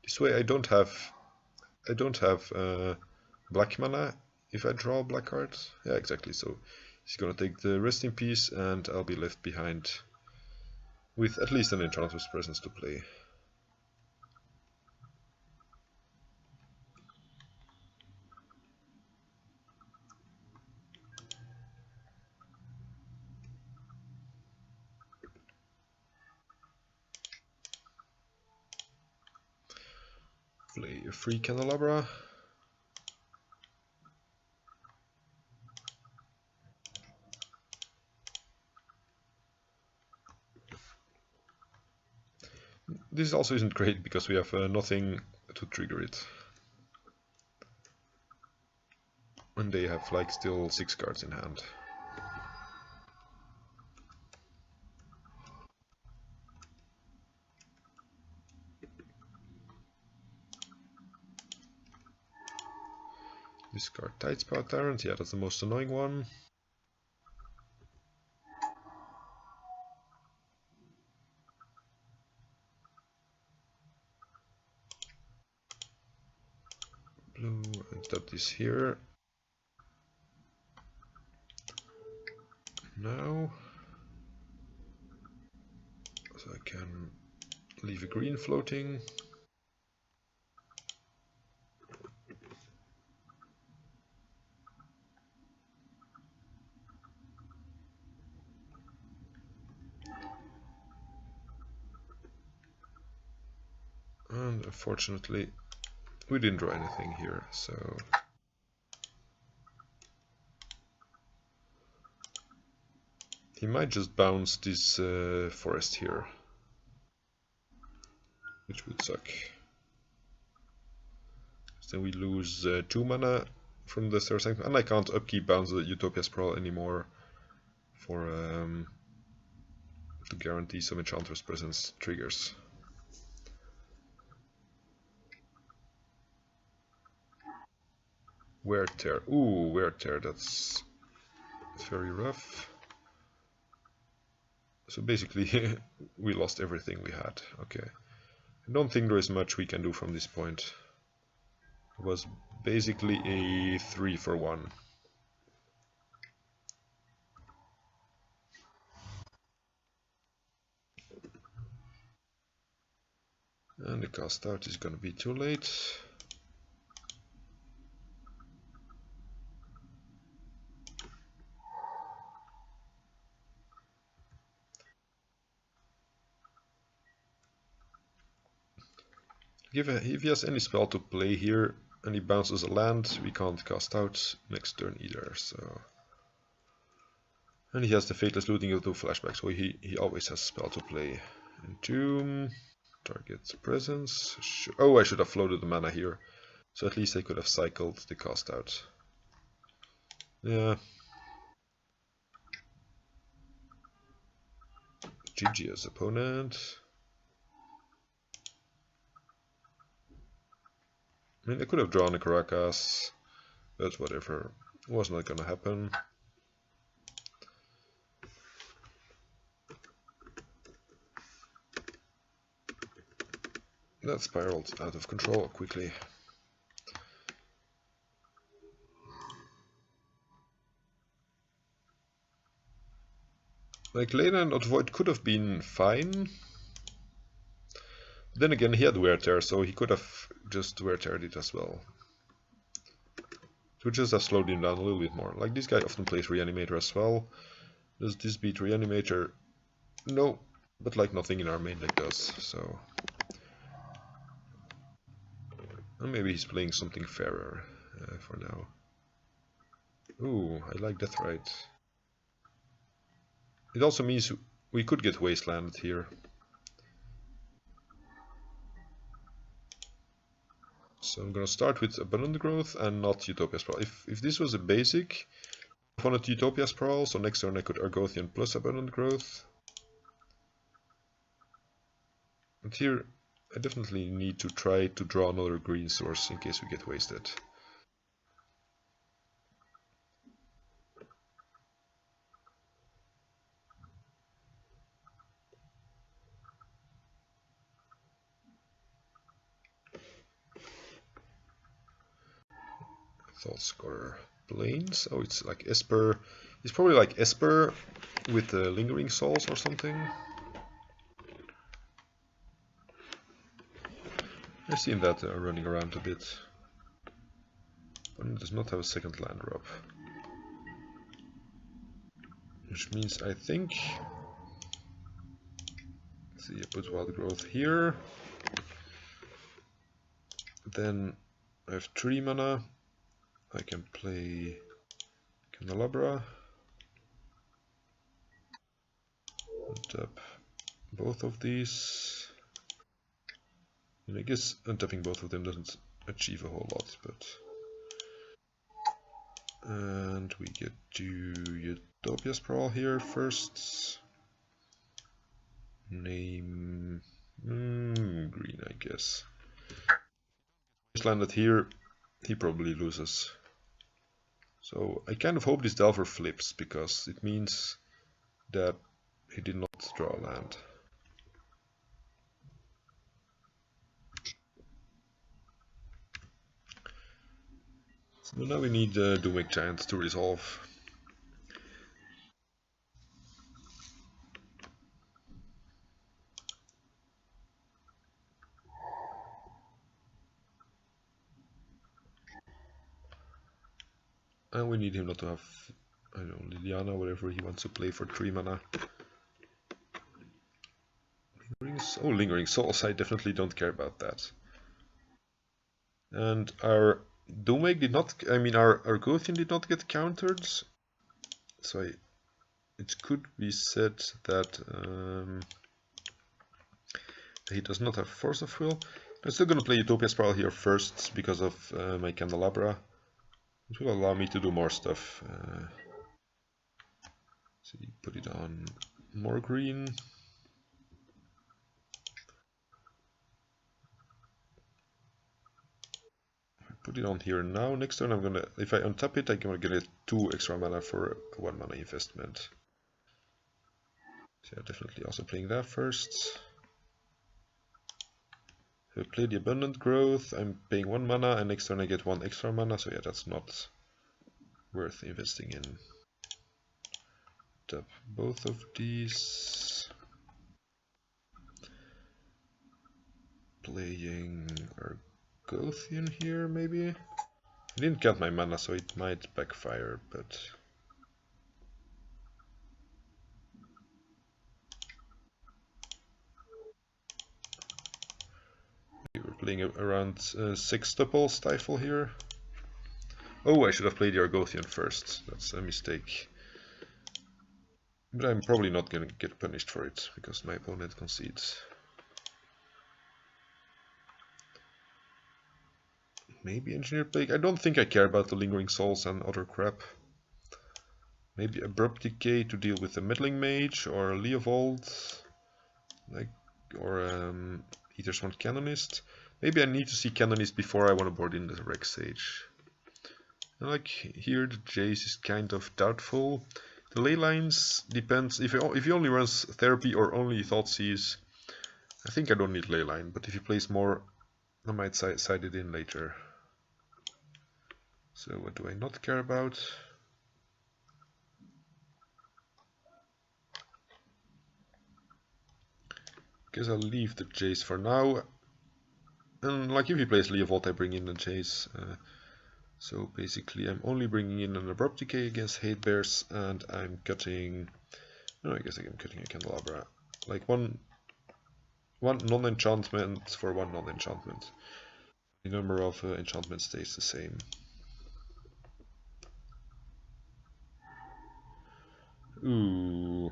this way I don't have black mana if I draw black cards. Yeah, exactly. So he's gonna take the Rest in Peace, and I'll be left behind with at least an Enchantress Presence to play. Play a free Candelabra. This also isn't great because we have nothing to trigger it. And they have like still 6 cards in hand. Discard Tidespot Tyrant, yeah, that's the most annoying one. Blue, and that is here. Now, so I can leave a green floating. And unfortunately, we didn't draw anything here, so he might just bounce this forest here, which would suck. So then we lose 2 mana from the third segment, and I can't upkeep bounce the Utopia Sprawl anymore for to guarantee some Enchantress Presence triggers. Wear Tear. Ooh, Wear Tear, that's very rough. So basically, we lost everything we had. Okay. I don't think there is much we can do from this point. It was basically a 3-for-1. And the cast out is gonna be too late. If he has any spell to play here and he bounces a land, we can't cast out next turn either. So, and he has the Fateless Looting of the Flashback, so he always has spell to play. Entomb, target presence. Oh, I should have floated the mana here, so at least I could have cycled the cast out. Yeah. GG as opponent. I mean, I could have drawn a Caracas, but whatever. It was not gonna happen. That spiraled out of control quickly. Like, Lena and Void could have been fine. Then again, he had Wear Tear, so he could have just Wear Teared it as well. To just have slowed him down a little bit more. Like, this guy often plays Reanimator as well. Does this beat Reanimator? No, but like nothing in our main deck does, so... And maybe he's playing something fairer for now. Ooh, I like Deathrite. It also means we could get Wastelanded here. So I'm gonna start with Abundant Growth and not Utopia Sprawl. If this was a basic, I wanted Utopia Sprawl, so next turn I could Argothian plus Abundant Growth. But here I definitely need to try to draw another green source in case we get wasted. Thought Scholar Plains. Oh, it's like Esper. It's probably like Esper with Lingering Souls or something. I've seen that running around a bit. But it does not have a second land drop. Which means I think... Let's see, I put Wild Growth here. Then I have 3 mana. I can play Candelabra. Untap both of these. And I guess untapping both of them doesn't achieve a whole lot, but... And we get to Utopia Sprawl here first. Name... green, I guess. He's landed here, he probably loses. So I kind of hope this Delver flips, because it means that he did not draw a land. So now we need Doomwake Giant to resolve. And we need him not to have, I don't know, Liliana, whatever he wants to play for 3 mana. Lingering Souls, I definitely don't care about that. And our Doomwake did not, our Argothian did not get countered. So it could be said that he does not have Force of Will. I'm still gonna play Utopia Sprawl here first because of my Candelabra. It will allow me to do more stuff. So you put it on more green. Put it on here now. Next turn I'm gonna, if I untap it, I'm gonna get 2 extra mana for a 1 mana investment. So yeah, definitely also playing that first. So I play the Abundant Growth, I'm paying 1 mana, and next turn I get 1 extra mana, so yeah, that's not worth investing in. Tap both of these. playing Argothian here, maybe? I didn't count my mana, so it might backfire, but... we were playing around 6 tuple stifle here. Oh, I should have played the Argothian first. That's a mistake. But I'm probably not gonna get punished for it, because my opponent concedes. Maybe Engineer Plague. I don't think I care about the Lingering Souls and other crap. Maybe Abrupt Decay to deal with the Meddling Mage, or Leovold, like, or Ethersworn Canonist. Maybe I need to see Canonist before I want to board in the Rex Sage. And like here, the Jace is kind of doubtful. The ley lines depends. If he only runs Therapy or only Thoughtseize, I think I don't need ley line. But if he plays more, I might side it in later. So what do I not care about? Guess I'll leave the Jace for now. And like if he plays Leovold, I bring in the Jace. So basically I'm only bringing in an Abrupt Decay against Hate Bears, and I'm cutting... no, I guess I'm cutting a Candelabra. Like one non-enchantment for one non-enchantment. The number of enchantments stays the same. Ooh.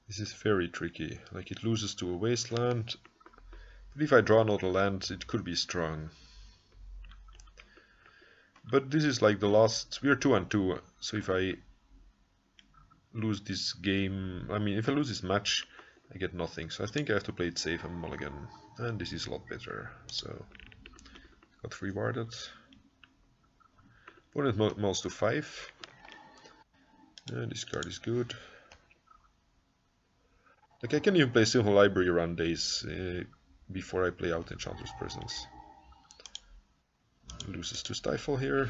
This is very tricky. Like it loses to a wasteland. But if I draw another land, it could be strong. But this is like the last... we are 2-2, so if I lose this game... I mean, if I lose this match, I get nothing. So I think I have to play it safe and mulligan. And this is a lot better, so... got rewarded. Opponent mulls to 5. And this card is good. Like I can even play Silver Library around days before I play out Enchantress Presence. Loses to Stifle here.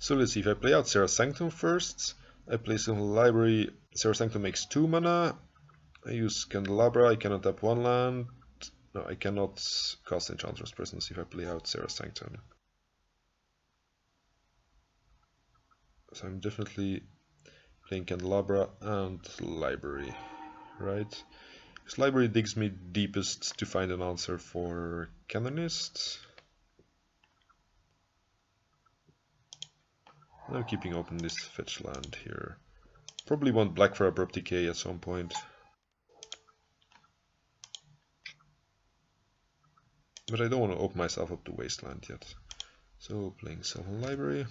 So let's see, if I play out Serra Sanctum first, I play Silver Library, Serra Sanctum makes 2 mana, I use Candelabra, I cannot tap 1 land, no, I cannot cast Enchantress Presence if I play out Serra Sanctum. So I'm definitely playing Candelabra and Library, right? This Library digs me deepest to find an answer for Canonist. I'm keeping open this fetch land here. Probably want black for Abrupt Decay at some point. But I don't want to open myself up to Wasteland yet. So playing Sylvan Library.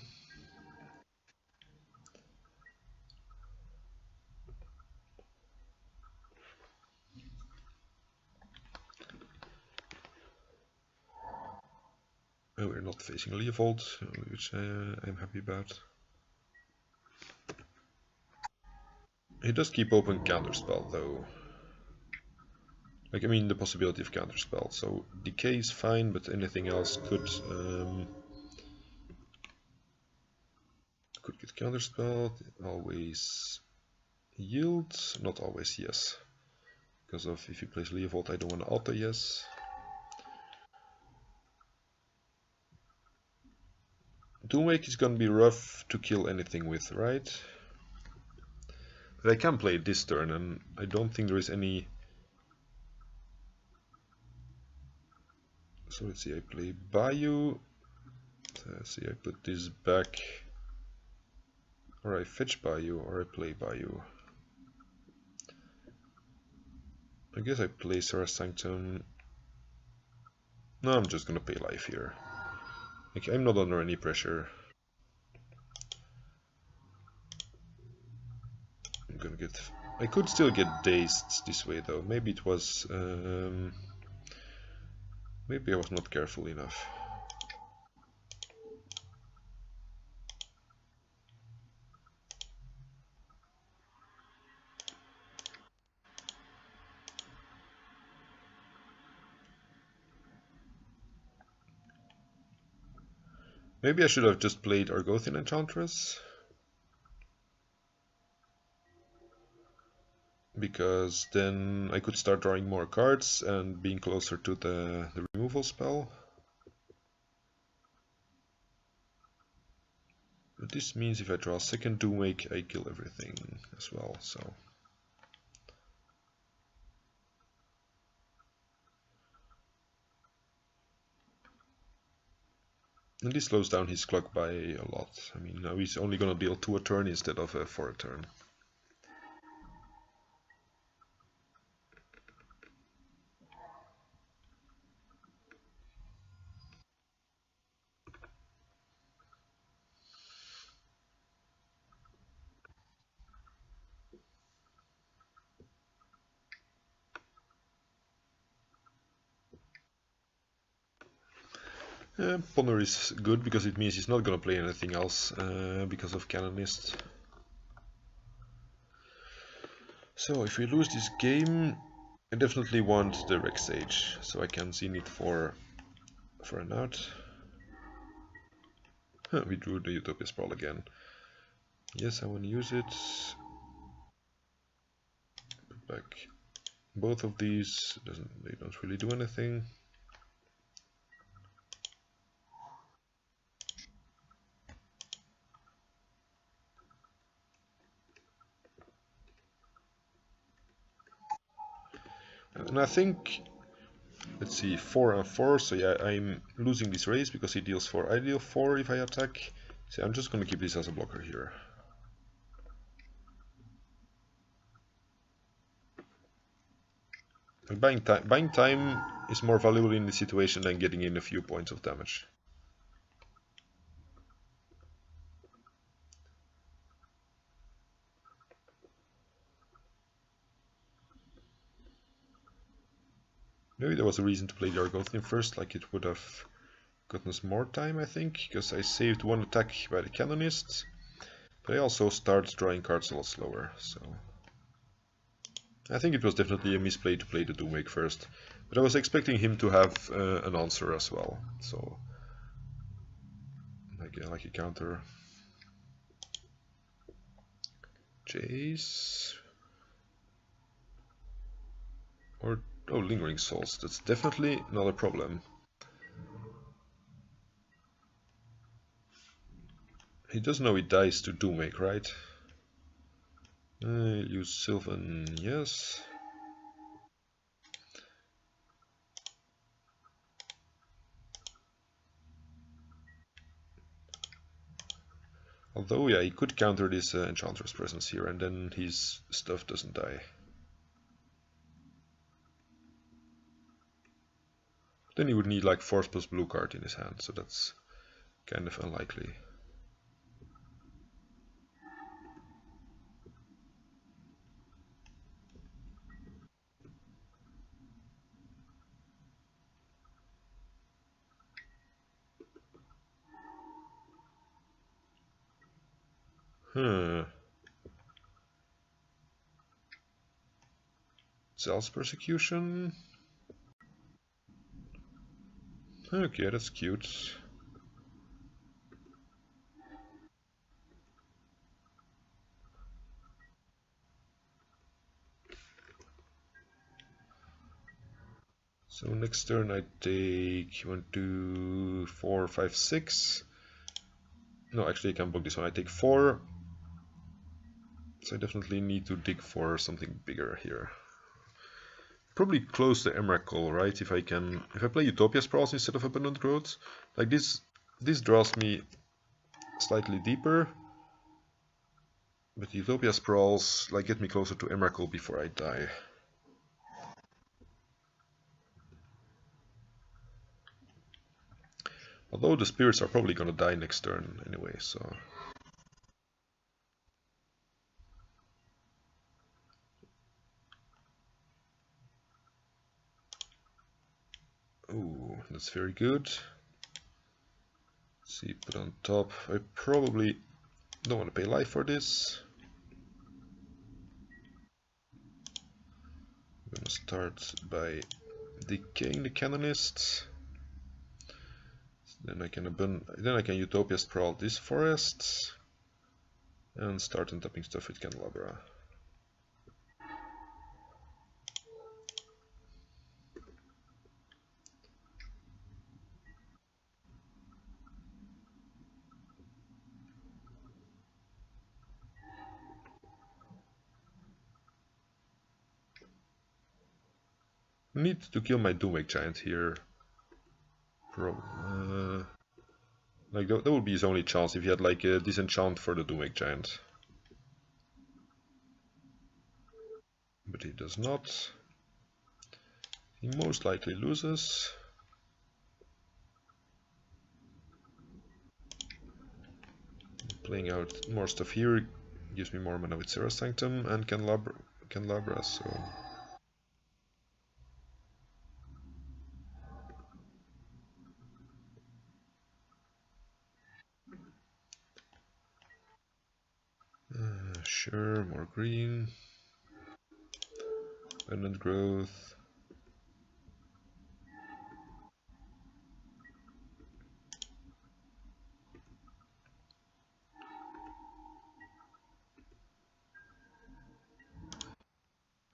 Oh, we're not facing Leovold, which I'm happy about. He does keep open Counterspell though. Like, I mean the possibility of Counterspell. So Decay is fine, but anything else could get Counterspell. Always yield, not always yes. Because of if he plays Leovold, I don't want to auto yes. Doomwake is gonna be rough to kill anything with, right? But I can play it this turn, and I don't think there is any... So let's see, I play Bayou. Let's see, I put this back. Or I fetch Bayou, or I play Bayou. I guess I play Serra Sanctum. No, I'm just gonna pay life here. Like, I'm not under any pressure. I'm gonna get... I could still get dazed this way though. Maybe it was... maybe I was not careful enough. Maybe I should have just played UG Enchantress, because then I could start drawing more cards and being closer to the removal spell. But this means if I draw a second Doomwake, I kill everything as well, so... And this slows down his clock by a lot. I mean, now he's only gonna deal 2 a turn instead of 4 a turn. Ponder is good because it means he's not gonna play anything else because of Canonist. So if we lose this game, I definitely want the Rex Sage, so I can see need for an out. We drew the Utopia Sprawl again. Yes, I want to use it. Put back both of these. They don't really do anything. And I think, let's see, 4 and 4, so yeah, I'm losing this race because he deals 4. I deal 4 if I attack. So I'm just going to keep this as a blocker here. And buying time is more valuable in this situation than getting in a few points of damage. Maybe there was a reason to play the Argothian first, like it would have gotten us more time, I think, because I saved 1 attack by the Canonist, but I also start drawing cards a lot slower, so... I think it was definitely a misplay to play the Doomwake first, but I was expecting him to have an answer as well, so... like a counter. Chase... Or... oh, Lingering Souls, that's definitely not a problem. He does know he dies to Doomwake, right? I'll use Sylvan, yes. Although, yeah, he could counter this Enchantress presence here, and then his stuff doesn't die. Then he would need like 4 plus blue card in his hand, so that's kind of unlikely. Huh. Zal's Persecution. Okay, that's cute. So next turn I take 1, 2, 4, 5, 6. No, actually I can block this one. I take 4. So I definitely need to dig for something bigger here. Probably close the Emrakul, right? If I play Utopia Sprawls instead of Abundant Growth, like this draws me slightly deeper. But Utopia Sprawls like get me closer to Emrakul before I die. Although the spirits are probably gonna die next turn anyway, so... Ooh, that's very good. Let's see, put on top. I probably don't want to pay life for this. I'm gonna start by decaying the Canonist. Then I can Utopia Sprawl this forest and start untapping stuff with Candelabra. Need to kill my Doomwake Giant here. Like that would be his only chance if he had like a disenchant for the Doomwake Giant. But he does not. He most likely loses. Playing out more stuff here gives me more mana with Serra Sanctum and Candelabra, so... Sure, more green. Abundant growth.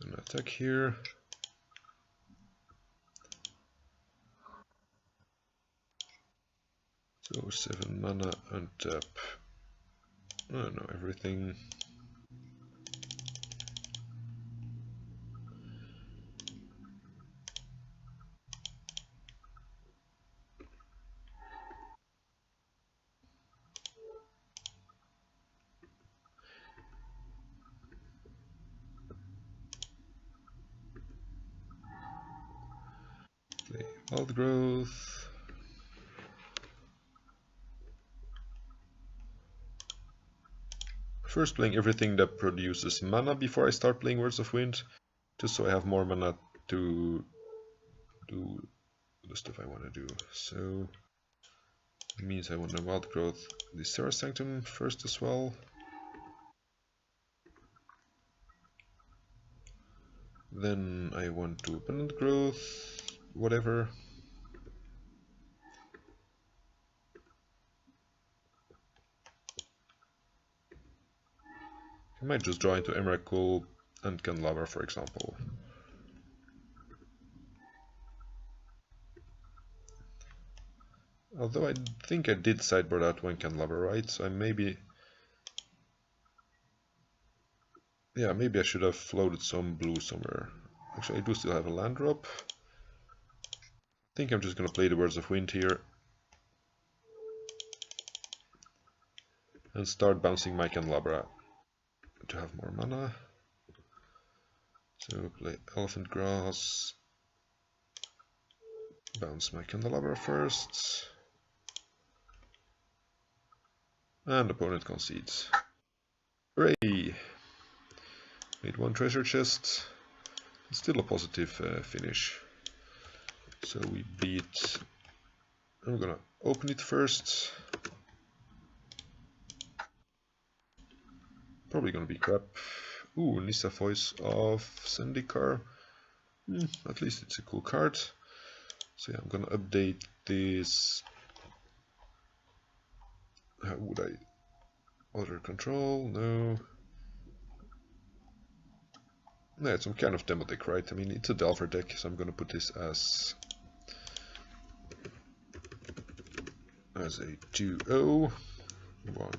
An attack here. So 7 mana, untap. I don't know, everything. Play wild growth. First playing everything that produces mana before I start playing Words of Wind, just so I have more mana to do the stuff I want to do. So it means I want to wild growth the Serra Sanctum first as well. Then I want to abundant growth, whatever. I might just draw into Emrakul and Candelabra, for example. Although I think I did sideboard out one Candelabra, right? So I maybe... Yeah, maybe I should have floated some blue somewhere. Actually, I do still have a land drop. I think I'm just gonna play the Words of Wind here. And start bouncing my Candelabra to have more mana. So play Elephant Grass. Bounce my Candelabra first. And opponent concedes. Hooray! Made one treasure chest. Still a positive finish. So we beat... I'm gonna open it first. Probably gonna be crap. Ooh, Nissa Voice of Zendikar. At least it's a cool card. So yeah, I'm gonna update this. How would I... Other control? No. No, it's some kind of demo deck, right? I mean, it's a Delver deck, so I'm gonna put this as a 2-0. 1.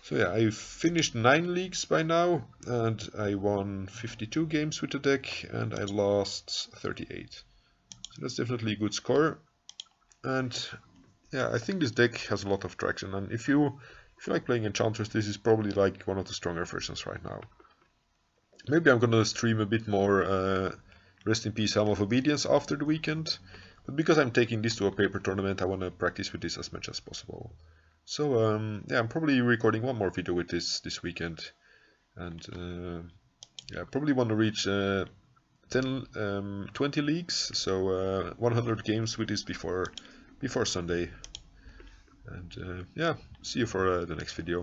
So yeah, I've finished 9 leagues by now, and I won 52 games with the deck, and I lost 38. So that's definitely a good score. And yeah, I think this deck has a lot of traction, and if you like playing Enchantress, this is probably like one of the stronger versions right now. Maybe I'm gonna stream a bit more Rest in Peace Helm of Obedience after the weekend, but because I'm taking this to a paper tournament, I want to practice with this as much as possible. So yeah, I'm probably recording one more video with this weekend, and yeah, I probably want to reach 20 leagues, so 100 games with this before Sunday. And yeah, see you for the next video.